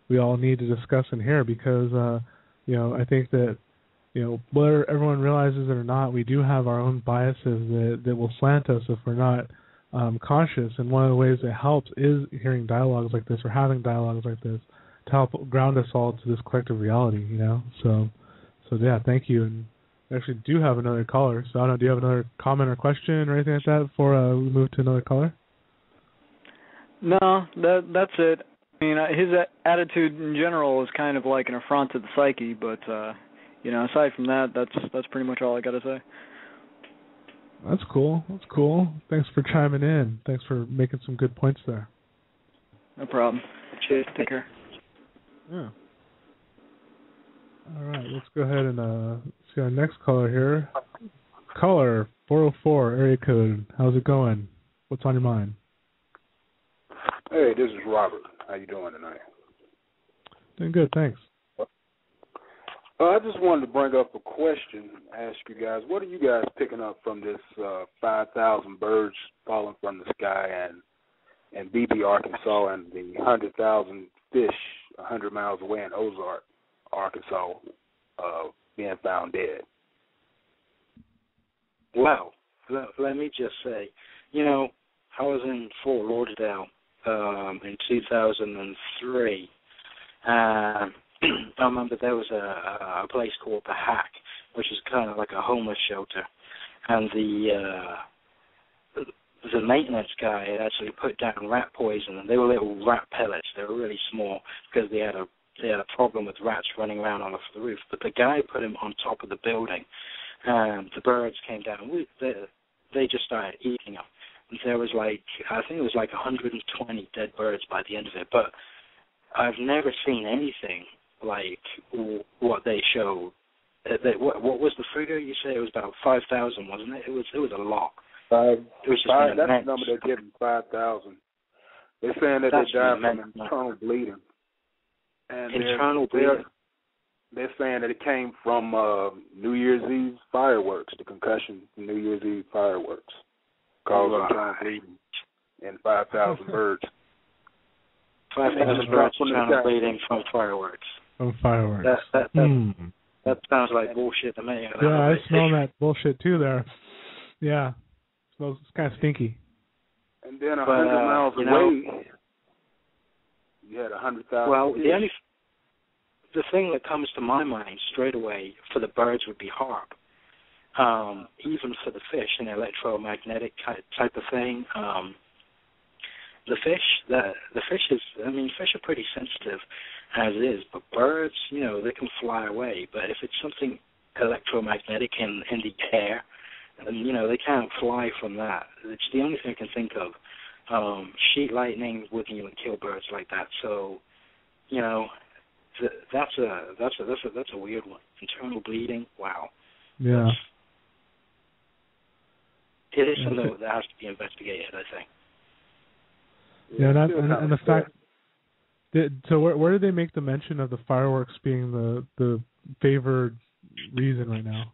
S2: we all need to discuss in here, because I think that whether everyone realizes it or not, we do have our own biases that will slant us if we're not conscious. And one of the ways it helps is hearing dialogues like this, or having dialogues like this, to help ground us all to this collective reality. So yeah, thank you. And we actually do have another caller. So I don't know, do you have another comment or question or anything like that before we move to another caller?
S5: No, that's it. I mean, his attitude in general is kind of like an affront to the psyche, but aside from that, that's pretty much all I got to say.
S2: That's cool. Thanks for chiming in. Thanks for making some good points there.
S5: No problem.
S3: Cheers.
S5: Take care.
S2: Yeah. All right, let's go ahead and see our next caller here. Caller 404 area code. How's it going? What's on your mind?
S6: Hey, this is Robert. How you doing tonight?
S2: Doing good, thanks.
S6: I just wanted to bring up a question, ask you guys, what are you guys picking up from this 5,000 birds falling from the sky in Beebe, Arkansas, and the 100,000 fish 100 miles away in Ozark, Arkansas, being found dead?
S3: Well, let me just say, I was in Fort Lauderdale in 2003. I remember there was a place called The Hack, which is kind of like a homeless shelter, and the maintenance guy had actually put down rat poison, and they were little rat pellets. They were really small because they had a problem with rats running around on the roof. But the guy put them on top of the building, and the birds came down. They just started eating them. There was I think it was 120 dead birds by the end of it. But I've never seen anything like what they showed. What was the figure? You said it was about 5,000, wasn't it? It was a lot. It was just
S6: that's the number they're giving, 5,000. They're saying that they died from internal bleeding. And
S3: internal bleeding?
S6: They're saying that it came from New Year's Eve fireworks, the concussion from New Year's Eve fireworks, caused internal bleeding in 5,000 birds.
S3: 5,000 birds internal bleeding from fireworks.
S2: From fireworks.
S3: That sounds like bullshit to me.
S2: Yeah, I smell that bullshit too there. Yeah. It's kind of stinky.
S6: And then 100 miles away, you had 100,000
S3: Well,
S6: fish.
S3: the thing that comes to my mind straight away for the birds would be HAARP. Even for the fish, an electromagnetic type of thing. The fish is, fish are pretty sensitive as is, but birds, they can fly away. But if it's something electromagnetic in the air, and they can't fly from that. It's the only thing I can think of. Sheet lightning wouldn't even kill birds like that. So, that's a weird one. Internal bleeding. Wow.
S2: Yeah.
S3: It is something that has to be investigated, I think.
S2: Yeah, and the fact. So where did they make the mention of the fireworks being the favored reason right now?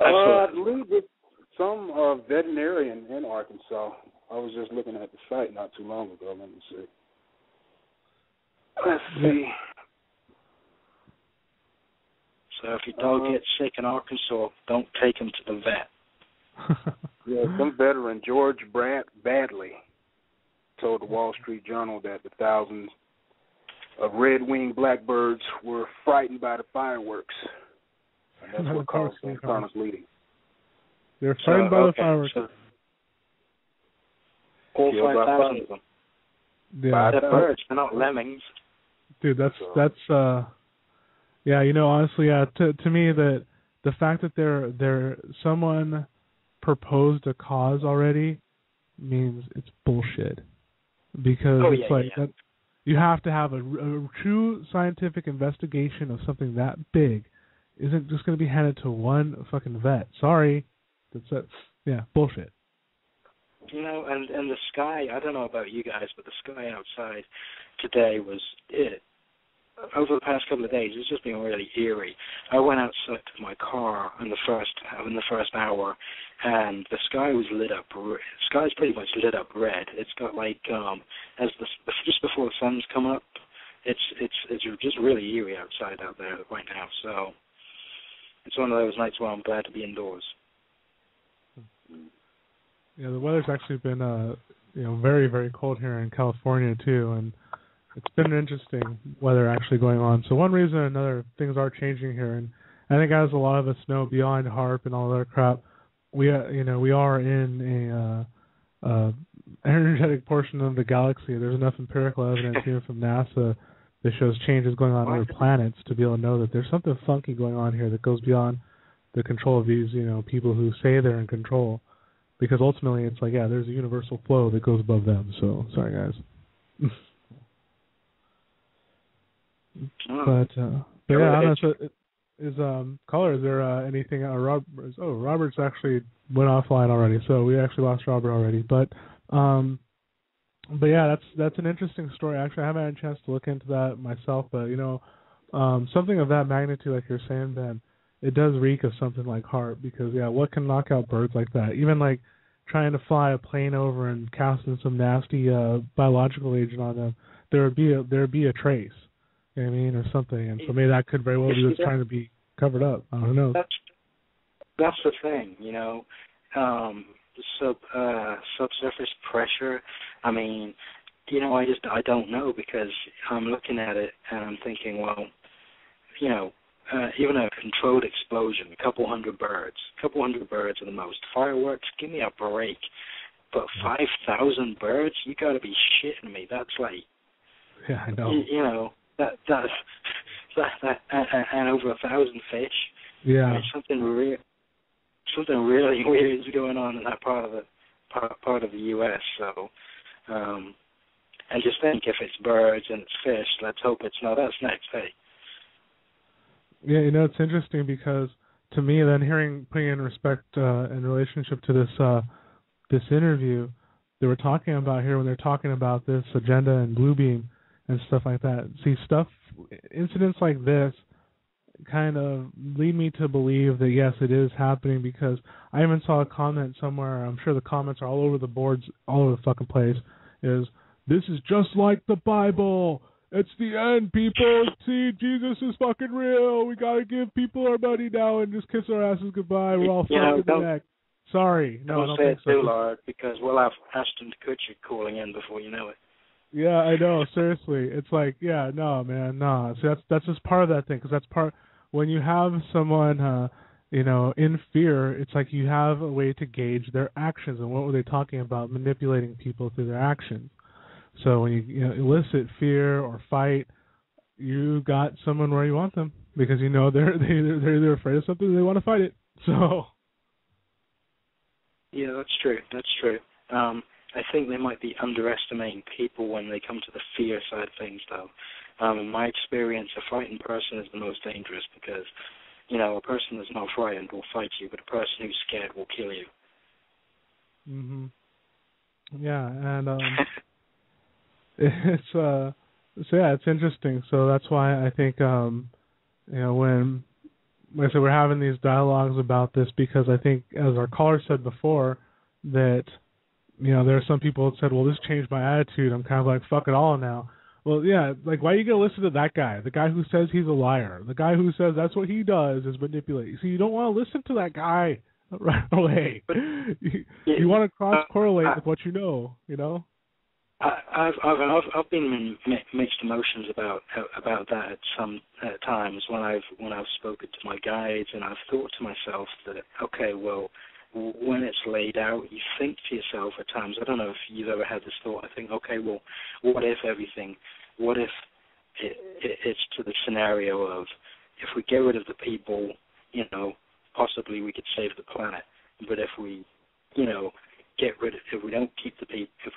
S6: I believe it's some veterinarian in Arkansas. I was just looking at the site not too long ago. Let me see. Let's see.
S3: So if your dog gets sick in Arkansas, don't take him to the vet.
S6: Yeah, some veteran, George Badley, told the Wall Street Journal that the thousands of red-winged blackbirds were frightened by the fireworks. And that's what caused the internal bleeding.
S2: They're frightened by the fireworks.
S3: So all 5,000 of them.
S2: Yeah.
S3: They're birds. They're not lemmings.
S2: Dude, that's yeah. Honestly, yeah. To me, the fact that they're someone proposed a cause already means it's bullshit. Because that you have to have a true scientific investigation of something that big. Isn't just going to be handed to one fucking vet. Sorry, that's bullshit.
S3: And the sky. I don't know about you guys, but the sky outside today was it. Over the past couple of days, it's just been really eerie. I went outside to my car in the first hour, and the sky was lit up. The sky's pretty much lit up red. It's got just before the sun's come up. It's just really eerie outside out there right now. So it's one of those nights where I'm glad to be indoors.
S2: Yeah, the weather's actually been very, very cold here in California too, and it's been interesting weather actually going on. So one reason or another, things are changing here, and I think as a lot of us know, beyond HAARP and all that crap, we are in a energetic portion of the galaxy. There's enough empirical evidence even from NASA that shows changes going on other planets to be able to know that there's something funky going on here that goes beyond the control of these people who say they're in control. Because ultimately, it's there's a universal flow that goes above them. So sorry, guys. But yeah, I don't know. So caller, is there anything? Robert's actually went offline already, so we actually lost Robert already. But yeah, that's an interesting story. Actually, I haven't had a chance to look into that myself, but something of that magnitude, like you're saying, Ben, it does reek of something like HAARP. Because what can knock out birds like that? Even like trying to fly a plane over and casting some nasty biological agent on them, there'd be a trace. You know what I mean, or something, and so maybe that could very well be what's trying to be covered up. I don't know.
S3: That's the thing, subsurface pressure. I mean, I don't know, because I'm looking at it and I'm thinking, well, even a controlled explosion, a couple hundred birds are the most. Fireworks, give me a break. But 5,000 birds, you got to be shitting me. That's like,
S2: I know.
S3: That and over 1,000 fish.
S2: Yeah.
S3: I mean, something really weird is going on in that part of the U.S. So, and just think, if it's birds and it's fish, let's hope it's not us next, hey.
S2: Yeah, it's interesting because to me, then putting in respect in relationship to this interview, they were talking about here when they're talking about this agenda and Bluebeam and stuff like that. See, incidents like this kind of lead me to believe that, yes, it is happening, because I even saw a comment somewhere, I'm sure the comments are all over the boards, all over the fucking place, is, this is just like the Bible. It's the end, people. See, Jesus is fucking real. We got to give people our money now and just kiss our asses goodbye. We're all fucked in the neck. Sorry. No, I don't think so.
S3: Don't say it too loud, because we'll have Ashton Kutcher calling in before you know it.
S2: Yeah, I know. Seriously, it's like, no, man, no. So that's just part of that thing, because that's part when you have someone, in fear. It's like you have a way to gauge their actions, and what were they talking about? Manipulating people through their actions. So when you elicit fear or fight, you got someone where you want them, because they're either afraid of something or they want to fight it. So
S3: Yeah, that's true. That's true. I think they might be underestimating people when they come to the fear side of things, though. In my experience, a frightened person is the most dangerous because, a person that's not frightened will fight you, but a person who's scared will kill you.
S2: Mhm. Yeah, and it's interesting. So that's why I think when like I said, we're having these dialogues about this because I think, as our caller said before, that there are some people that said, well, this changed my attitude. I'm kind of like, fuck it all now. Well, yeah, like, why are you going to listen to that guy? The guy who says he's a liar. The guy who says that's what he does is manipulate. See, you don't want to listen to that guy right away. You want to cross-correlate with what you know,
S3: I've been in mixed emotions about that at times when I've spoken to my guides, and I've thought to myself that, okay, well, when it's laid out, you think to yourself at times, I don't know if you've ever had this thought, I think, okay, well, what if it's to the scenario of, if we get rid of the people, possibly we could save the planet, but if we, if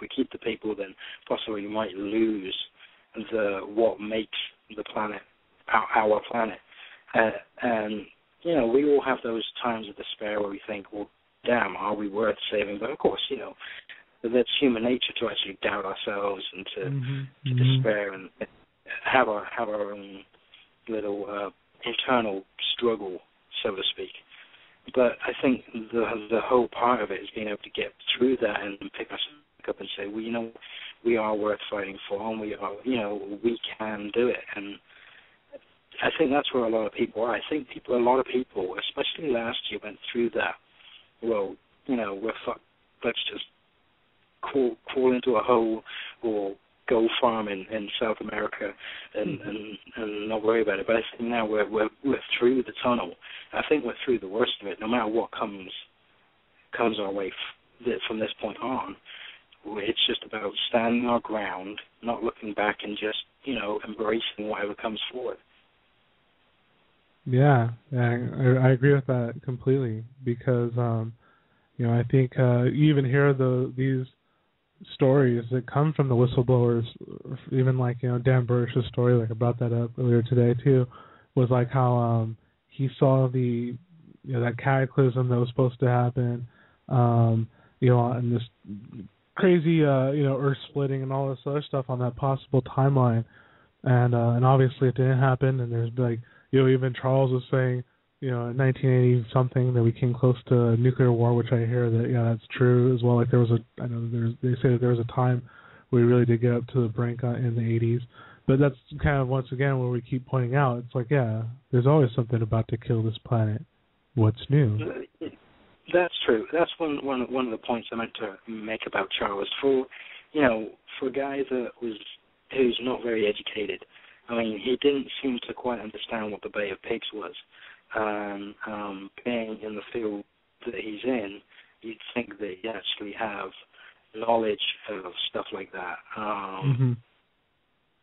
S3: we keep the people, then possibly we might lose what makes the planet, our planet. And, we all have those times of despair where we think, well, damn, are we worth saving? But of course, that's human nature to actually doubt ourselves and to despair and have our own little internal struggle, so to speak. But I think the whole part of it is being able to get through that and pick us up and say, well, we are worth fighting for, and we are, we can do it. And I think that's where a lot of people are. I think a lot of people, especially last year, went through that. Well, we're fucked. Let's just crawl into a hole or go farm in South America and not worry about it. But I think now we're through the tunnel. I think we're through the worst of it. No matter what comes our way from this point on, it's just about standing our ground, not looking back, and just embracing whatever comes forward.
S2: Yeah, I agree with that completely because I think you even hear these stories that come from the whistleblowers, even like Dan Burrish's story, like I brought that up earlier today too, was like how he saw the that cataclysm that was supposed to happen, and this crazy earth splitting and all this other stuff on that possible timeline, and obviously it didn't happen, and there's like even Charles was saying in 1980 something that we came close to nuclear war, which I hear that that's true as well. Like they say that there was a time where we really did get up to the brink in the 80s, but that's kind of once again where we keep pointing out it's like there's always something about to kill this planet. What's new?
S3: That's true. That's one of the points I meant to make about Charles. For a guy who's not very educated, I mean, he didn't seem to quite understand what the Bay of Pigs was. Being in the field that he's in, you'd think that he actually have knowledge of stuff like that.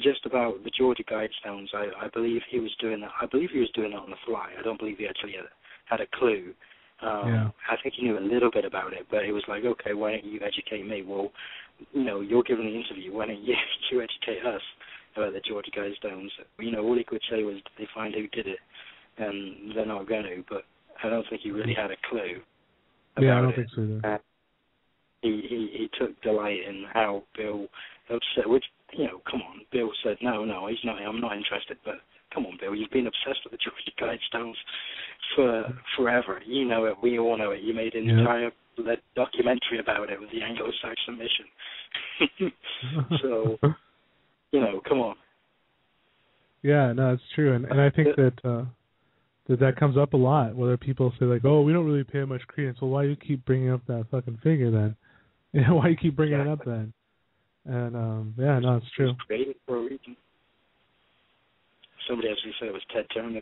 S3: Just about the Georgia Guidestones, I believe he was doing that. I believe he was doing it on the fly. I don't believe he actually had a clue. I think he knew a little bit about it, but it was like, okay, why don't you educate me? Well, you're giving the interview. Why don't you educate us about the Georgia Guidestones? All he could say was, did they find who did it? And they're not going to, but I don't think he really had a clue about
S2: I don't think so either.
S3: He took delight in how Bill upset, which, come on, Bill said, no, he's not, I'm not interested, but come on, Bill, you've been obsessed with the Georgia Guidestones for forever. You know it, we all know it. You made an entire documentary about it with the Anglo-Saxon mission. So, come on. Yeah,
S2: no, it's true, and I think that comes up a lot, whether people say like, oh, we don't really pay much credence. Well, why do you keep bringing up that fucking figure then? Why do you keep bringing it up then? And no, it's true.
S3: It's created for a reason. Somebody actually said it was Ted Turner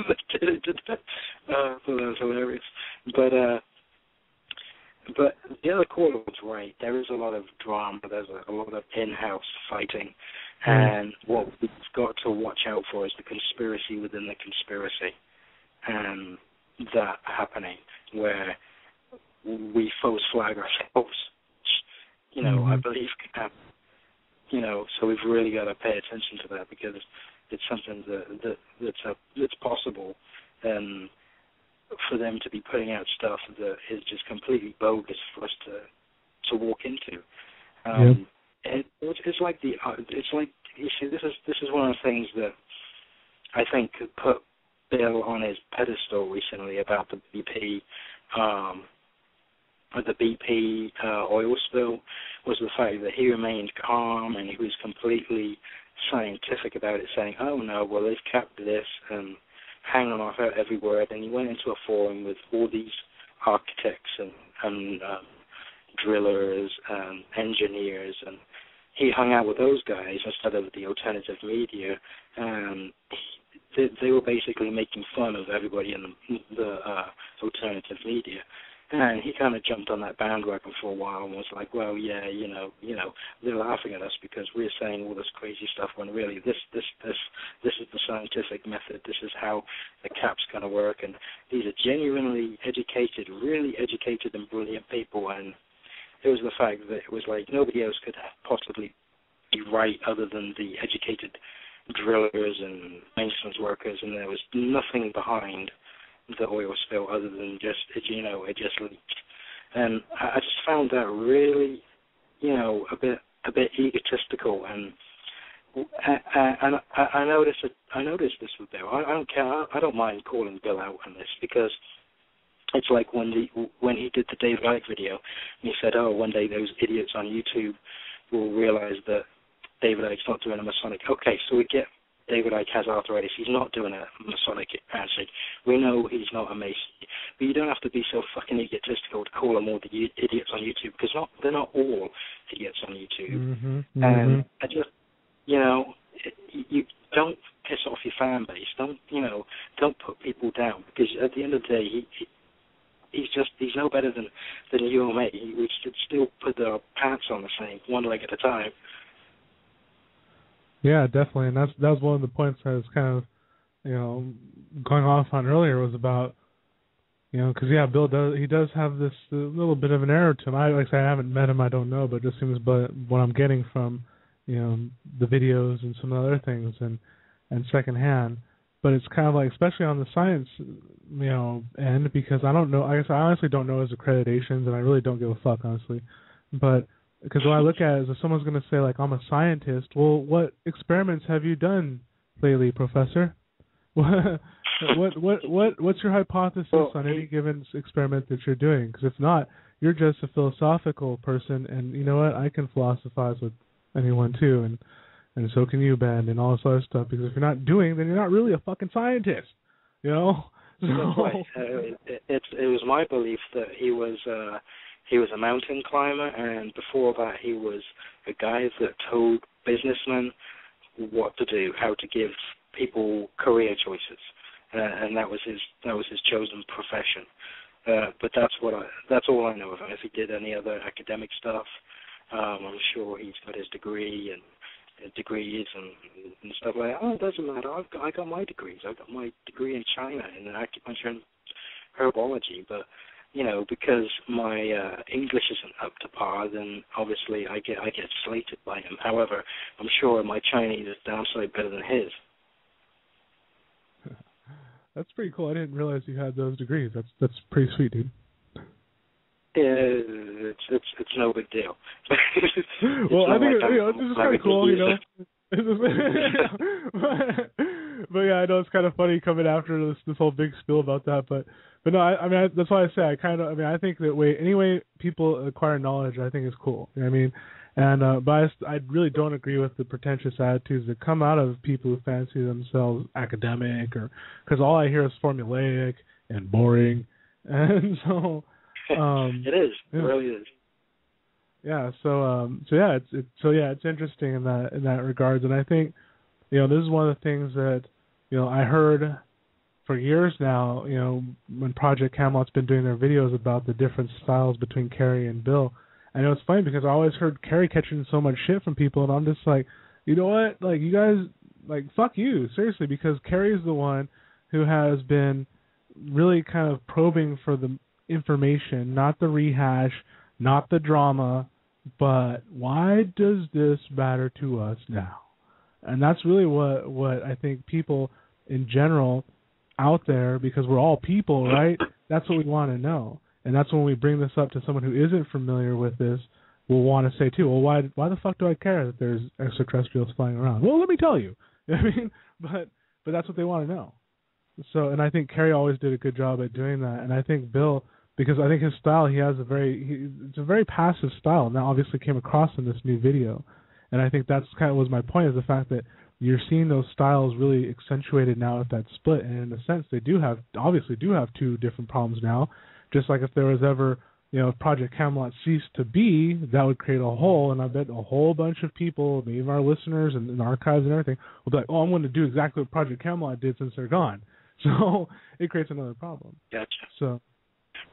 S3: that did that. So that was hilarious. But the other caller was right. There is a lot of drama. There's a lot of in-house fighting. And what we've got to watch out for is the conspiracy within the conspiracy. And that happening, where we false flag ourselves. You know, I believe can happen. You know, so we've really got to pay attention to that because it's something that's possible, and for them to be putting out stuff that is just completely bogus for us to walk into. And it's like you see, this is one of the things that I think could put Bill on his pedestal recently about the BP oil spill, was the fact that he remained calm and he was completely scientific about it, saying, oh no, well they've capped this, and hanging off every word. And he went into a forum with all these architects and drillers and engineers, and he hung out with those guys instead of the alternative media, and they were basically making fun of everybody in the alternative media. And he kind of jumped on that bandwagon for a while and was like, well, yeah, you know, they're laughing at us because we're saying all this crazy stuff when really this is the scientific method. This is how the cap's going to work. And these are genuinely educated, really educated and brilliant people. And it was the fact that it was like nobody else could possibly be right other than the educated drillers and maintenance workers, and there was nothing behind the oil spill other than just, you know, it just leaked. And I just found that really, you know, a bit egotistical. And I noticed this with Bill. I don't care. I don't mind calling Bill out on this, because it's like when he did the David Icke video, and he said, oh, one day those idiots on YouTube will realize that David Icke's not doing a Masonic. Okay, so we get David Icke has arthritis. He's not doing a Masonic handshake. We know he's not a Mason. But you don't have to be so fucking egotistical to call them all the idiots on YouTube, because they're not all idiots on YouTube. And I just, you know, you don't piss off your fan base. Don't put people down, because at the end of the day, he's no better than you or me. We should still put our pants on the same, one leg at a time.
S2: Yeah, definitely, and that was one of the points I was kind of, you know, going off on earlier, was about, you know, because Bill does have this little bit of an error to him. I haven't met him, I don't know, but it just seems, but what I'm getting from, you know, the videos and some other things and secondhand, but it's kind of like, especially on the science, you know, end, because I don't know, I guess I honestly don't know his accreditations, and I really don't give a fuck, honestly, but. Because when I look at it, if someone's going to say, like, I'm a scientist, well, what experiments have you done lately, Professor? What's your hypothesis on any given experiment that you're doing? Because if not, you're just a philosophical person, and you know what? I can philosophize with anyone too, and so can you, Ben, and all this other stuff. Because if you're not doing, then you're not really a fucking scientist, you know? So,
S3: right. It was my belief that he was a mountain climber, and before that he was a guy that told businessmen what to do, how to give people career choices, and that was his chosen profession. But that's all I know of him. If he did any other academic stuff, I'm sure he's got his degree and degrees and stuff like that. Oh, it doesn't matter. I got my degrees. I got my degree in China in acupuncture and herbology, but. You know, because my English isn't up to par, then obviously I get slated by him. However, I'm sure my Chinese is downside better than his.
S2: That's pretty cool. I didn't realize you had those degrees. That's pretty sweet, dude.
S3: It's no big deal.
S2: Well, I think it's kind of cool, you know. But yeah, I know it's kind of funny coming after this whole big spiel about that, but no, I mean that's why I say I think that any way people acquire knowledge, I think is cool. You know what I mean? And but I really don't agree with the pretentious attitudes that come out of people who fancy themselves academic, or because all I hear is formulaic and boring, and so
S3: it is. It really is.
S2: Yeah. So it's interesting in that regards, and I think, you know, this is one of the things that, you know, I heard for years now, you know, when Project Camelot's been doing their videos about the different styles between Carrie and Bill. I know it's funny because I always heard Carrie catching so much shit from people, and I'm just like, you know what, like, you guys, like, fuck you, seriously, because Carrie is the one who has been really kind of probing for the information, not the rehash, not the drama, but why does this matter to us now? And that's really what I think people in general out there, because we're all people, right? That's what we want to know. And that's when we bring this up to someone who isn't familiar with this, will want to say too, well, why the fuck do I care that there's extraterrestrials flying around? Well, let me tell you. I mean, but that's what they want to know. So, and I think Kerry always did a good job at doing that. And I think Bill, because I think his style, it's a very passive style. And that obviously came across in this new video. And I think that's kind of was my point, is the fact that you're seeing those styles really accentuated now at that split. And in a sense, they obviously do have two different problems now. Just like if there was ever, if Project Camelot ceased to be, that would create a hole. And I bet a whole bunch of people, maybe our listeners and archives and everything, will be like, oh, I'm going to do exactly what Project Camelot did since they're gone. So it creates another problem.
S3: Gotcha.
S2: So.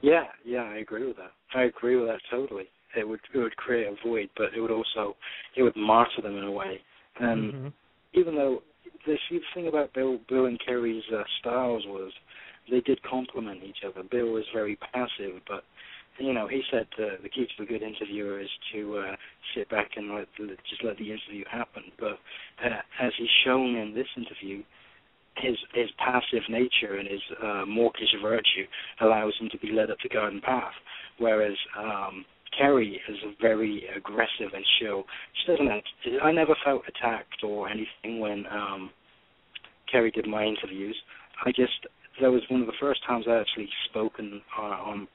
S3: Yeah, I agree with that. I agree with that totally. It would create a void, but it would martyr them in a way. And even though the thing about Bill and Kerry's styles was they did complement each other. Bill was very passive, but he said the key to a good interviewer is to sit back and just let the interview happen. But as he's shown in this interview, his passive nature and his mawkish virtue allows him to be led up the garden path, whereas Kerry is very aggressive and she'll. She doesn't. I never felt attacked or anything when Kerry did my interviews. That was one of the first times I actually spoken on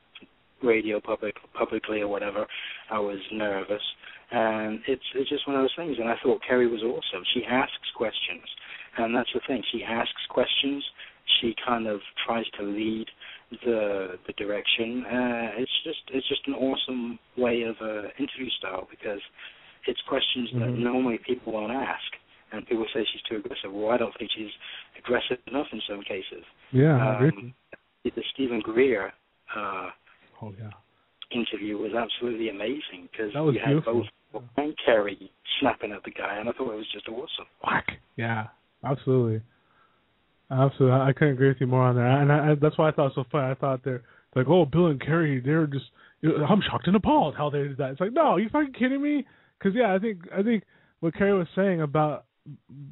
S3: radio publicly or whatever. I was nervous, and it's just one of those things. And I thought Kerry was awesome. She asks questions, and that's the thing. She asks questions. She kind of tries to lead the direction. It's just an awesome way of interview style, because it's questions that normally people won't ask. And people say she's too aggressive. Well, I don't think she's aggressive enough in some cases.
S2: Yeah, I agree.
S3: The Stephen Greer interview was absolutely amazing, because you had both and Kerry snapping at the guy, and I thought it was just awesome.
S2: Whack. Yeah, absolutely. Absolutely. I couldn't agree with you more on that. And that's why I thought it was so funny. I thought they're like, oh, Bill and Kerry, they're just, I'm shocked and appalled how they did that. It's like, no, are you fucking kidding me? Because, I think what Kerry was saying about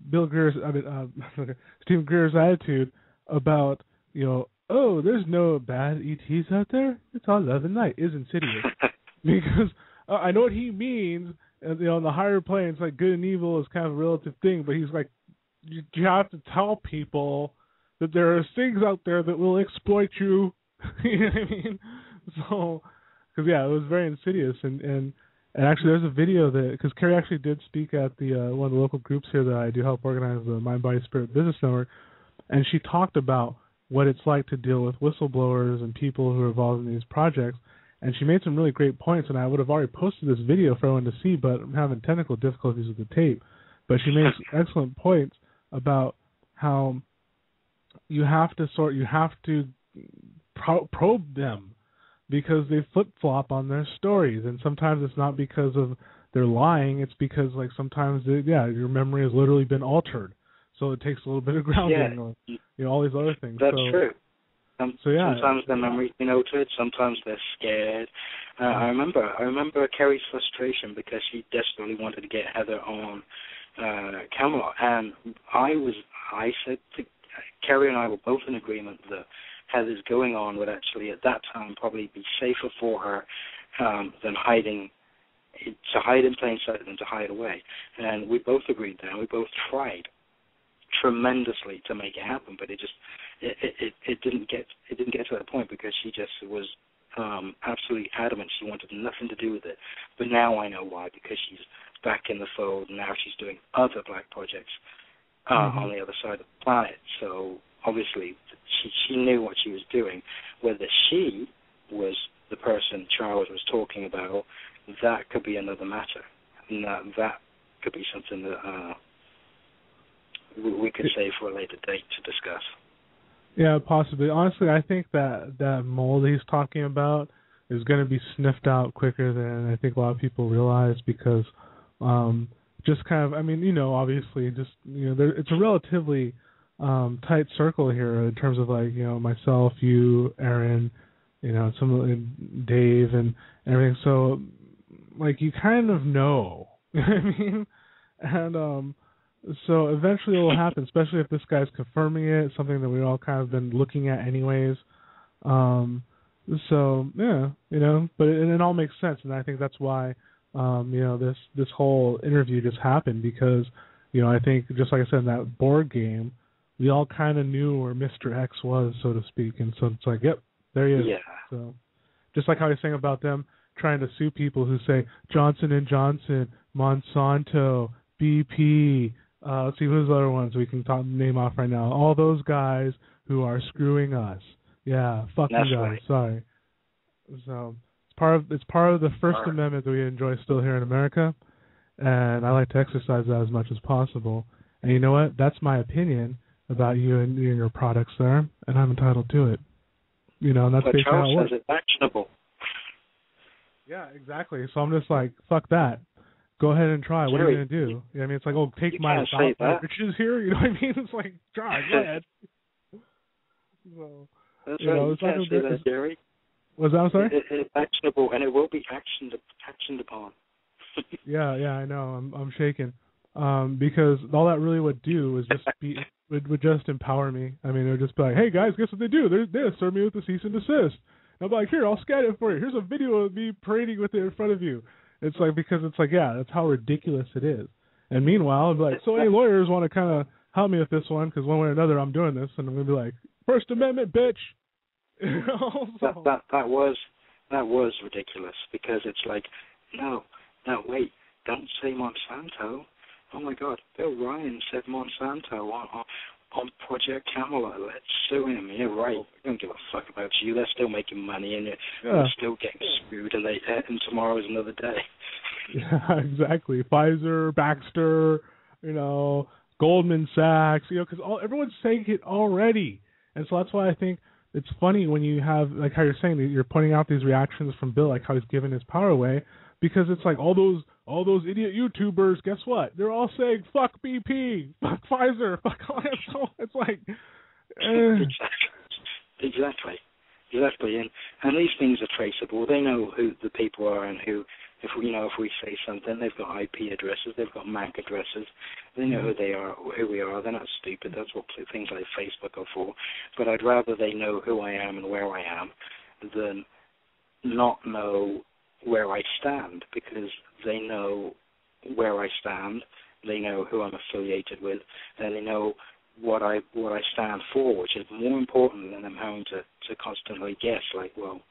S2: Stephen Greer's attitude about, oh, there's no bad ETs out there. It's all love and light is insidious. Because I know what he means. And, on the higher planes, like good and evil is kind of a relative thing. But he's like, you have to tell people that there are things out there that will exploit you. You know what I mean? So, because it was very insidious. And actually, there's a video because Kerry actually did speak at the one of the local groups here that I do help organize, the Mind, Body, Spirit Business Network, and she talked about what it's like to deal with whistleblowers and people who are involved in these projects, and she made some really great points, and I would have already posted this video for everyone to see, but I'm having technical difficulties with the tape. But she made excellent points about how you have to probe them, because they flip-flop on their stories, and sometimes it's not because of they're lying, it's because sometimes your memory has literally been altered, so it takes a little bit of grounding, or all these other things.
S3: That's true. Sometimes their memory's been altered, sometimes they're scared. I remember Kerry's frustration because she desperately wanted to get Heather on Camelot, and I said to Kerry, and I were both in agreement that Heather's going on would actually at that time probably be safer for her than to hide in plain sight than to hide away. And we both agreed that. We both tried tremendously to make it happen, but it didn't get to that point, because she just was absolutely adamant she wanted nothing to do with it. But now I know why, because she's back in the fold, and now she's doing other black projects on the other side of the planet. So obviously she knew what she was doing. Whether she was the person Charles was talking about, that could be another matter. And that could be something that we could save for a later date to discuss.
S2: Yeah, possibly. Honestly, I think that mold he's talking about is going to be sniffed out quicker than I think a lot of people realize, because just kind of, obviously, just, it's a relatively tight circle here in terms of myself, you, Aaron, some Dave and everything. So, like, you kind of know, you know what I mean? And so eventually it will happen, especially if this guy's confirming it, something that we've all kind of been looking at anyways. So yeah, but it all makes sense, and I think that's why this whole interview just happened, because I think, just like I said, in that board game, we all kind of knew where Mr. X was, so to speak, and so it's like, yep, there he is. Yeah. So just like how I was saying about them trying to sue people who say Johnson & Johnson, Monsanto, BP, let's see, who's the other ones we can name off right now. All those guys who are screwing us. Yeah, fuck you guys. Right. Sorry. So it's part of the First Amendment that we enjoy still here in America, and I like to exercise that as much as possible. And you know what? That's my opinion about you and your products there, and I'm entitled to it. And that's basically how it works.
S3: But Charles says it's actionable.
S2: Yeah, exactly. So I'm just like, fuck that. Go ahead and try. What are you going to do? I mean, it's like, oh, take my riches here. You know what I mean? It's like, try. Go ahead. So,
S3: that's right. You can't say that, Jerry.
S2: Was that, I'm sorry?
S3: It's actionable, and it will be actioned upon.
S2: Yeah, I know. I'm shaking. Because all that really would do is just would just empower me. I mean, it would just be like, hey guys, guess what they do? There's this. Serve me with the cease and desist. And I'm like, here, I'll scan it for you. Here's a video of me parading with it in front of you. It's like, because it's like, yeah, that's how ridiculous it is. And meanwhile, I'm like, so any lawyers want to kind of help me with this one, because one way or another I'm doing this, and I'm gonna be like, First Amendment, bitch.
S3: So. That was ridiculous, because it's like, no, wait, don't say Monsanto. Oh my God, Bill Ryan said Monsanto on Project Avalon. Let's sue him. Yeah, right. We don't give a fuck about you. They're still making money, and you're still getting screwed, and tomorrow's another day.
S2: Yeah, exactly. Pfizer, Baxter, Goldman Sachs, because everyone's saying it already. And so that's why I think it's funny when you have, like how you're saying, that you're pointing out these reactions from Bill, like how he's giving his power away, because it's like all those idiot YouTubers, guess what? They're all saying, fuck BP, fuck Pfizer, fuck all that. So it's like...
S3: Exactly. And these things are traceable. They know who the people are, and who, if we say something, they've got IP addresses, they've got MAC addresses. They know who they are, who we are. They're not stupid. That's what things like Facebook are for. But I'd rather they know who I am and where I am than not know where I stand, because they know where I stand, they know who I'm affiliated with, and they know what I stand for, which is more important than them having to constantly guess, like, well,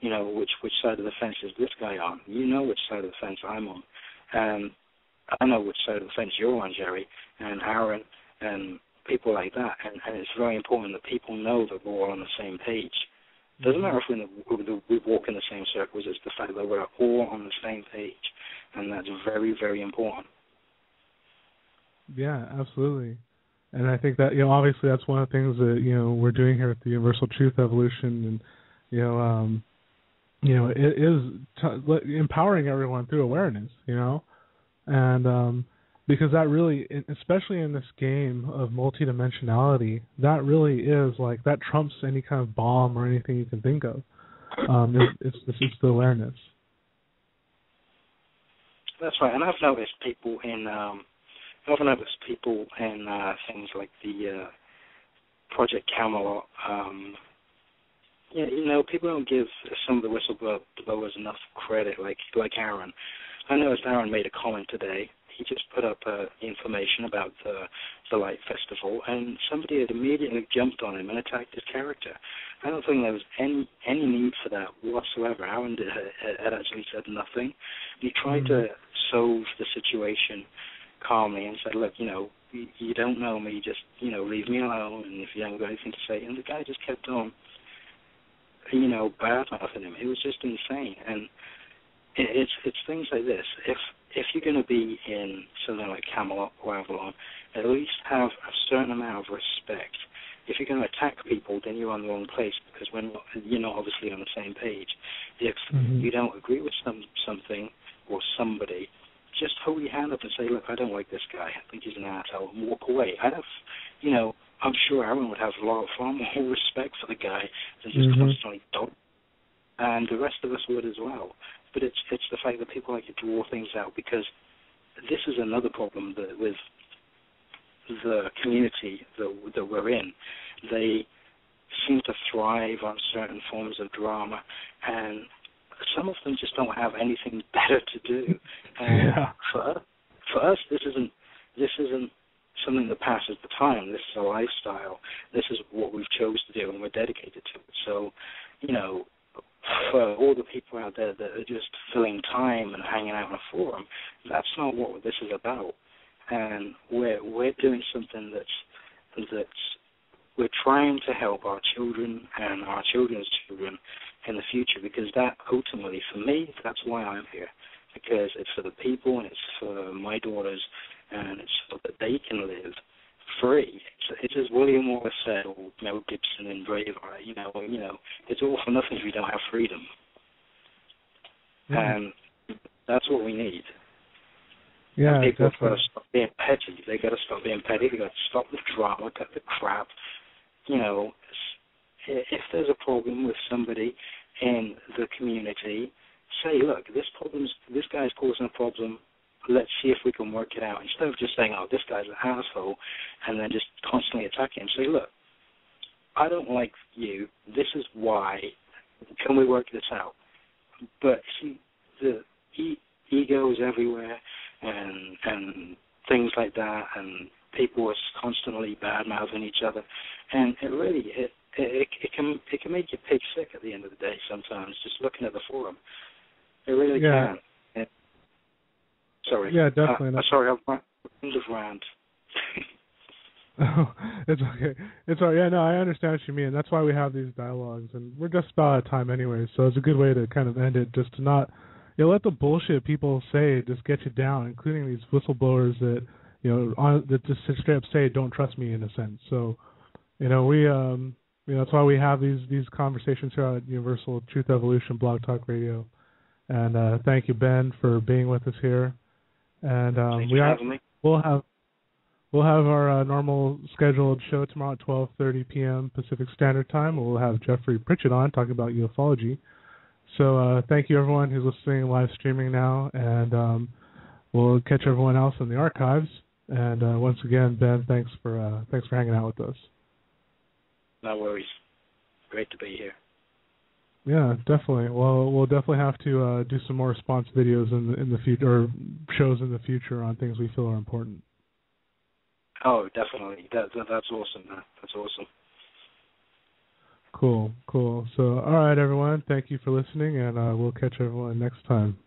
S3: which side of the fence is this guy on? You know which side of the fence I'm on, and I know which side of the fence you're on, Jerry, and Aaron, and people like that, and it's very important that people know that we're all on the same page. It doesn't matter if we walk in the same circles, it's the fact that we're all on the same page, and that's very, very important.
S2: Yeah, absolutely. And I think that, obviously that's one of the things that, we're doing here at the Universal Truth Evolution, and, it is empowering everyone through awareness, and because that really, especially in this game of multidimensionality, that really is like, that trumps any kind of bomb or anything you can think of. It's the awareness.
S3: That's right, and I've noticed people in things like the Project Camelot. People don't give some of the whistleblowers enough credit, like Aaron. I noticed Aaron made a comment today. He just put up information about the Light Festival, and somebody had immediately jumped on him and attacked his character. I don't think there was any need for that whatsoever. Aaron had actually said nothing. He tried to solve the situation calmly and said, look, you don't know me, just, leave me alone, and if you haven't got anything to say. And the guy just kept on, bad-mouthing him. It was just insane. And it's things like this. If you're going to be in something like Camelot or Avalon, at least have a certain amount of respect. If you're going to attack people, then you're on the wrong place, because you're not obviously on the same page. If you don't agree with something or somebody, just hold your hand up and say, look, I don't like this guy. I think he's an asshole, and walk away. I'm sure Aaron would have far more respect for the guy than just constantly and the rest of us would as well. But it's the fact that people like to draw things out, because this is another problem that with the community that we're in. They seem to thrive on certain forms of drama, and some of them just don't have anything better to do. And for us, this isn't something that passes the time. This is a lifestyle. This is what we've chose to do, and we're dedicated to it. So, for all the people out there that are just filling time and hanging out on a forum, that's not what this is about. And we're doing something that's we're trying to help our children and our children's children in the future, because that ultimately, for me, that's why I'm here, because it's for the people and it's for my daughters, and it's so that they can live free. It's as William Wallace said, or Mel Gibson in Braveheart, it's all for nothing if we don't have freedom. And that's what we need.
S2: Yeah,
S3: and people
S2: definitely.
S3: have got to stop being petty. They got to stop being petty. They got to stop the drama, cut the crap. If there's a problem with somebody in the community, say, look, this guy's causing a problem. Let's see if we can work it out. Instead of just saying, oh, this guy's an asshole, and then just constantly attacking him. Say, look, I don't like you. This is why. Can we work this out? But see, the ego is everywhere, and things like that, and people are constantly bad-mouthing each other, and it can make you pig sick at the end of the day sometimes, just looking at the forum. It really can. Sorry.
S2: Yeah, definitely.
S3: Sorry, I'm just rant.
S2: Oh, it's okay. It's all right. Yeah, no, I understand what you mean. That's why we have these dialogues, and we're just about out of time anyway, so it's a good way to kind of end it, just to not let the bullshit people say just get you down, including these whistleblowers that that just straight up say don't trust me in a sense. So we that's why we have these conversations here at Universal Truth Evolution Blog Talk Radio. And thank you, Ben, for being with us here. And we'll have our normal scheduled show tomorrow at 12:30 p.m. Pacific Standard Time. We'll have Jeffrey Pritchett on talking about ufology. So thank you, everyone who's listening live streaming now, and we'll catch everyone else in the archives. And once again, Ben, thanks for hanging out with us.
S3: No worries. Great to be here.
S2: Yeah, definitely. Well, we'll definitely have to do some more response videos in the future, or shows in the future on things we feel are important.
S3: Oh, definitely. That's awesome, man. That's awesome.
S2: Cool. So, all right, everyone. Thank you for listening, and we'll catch everyone next time.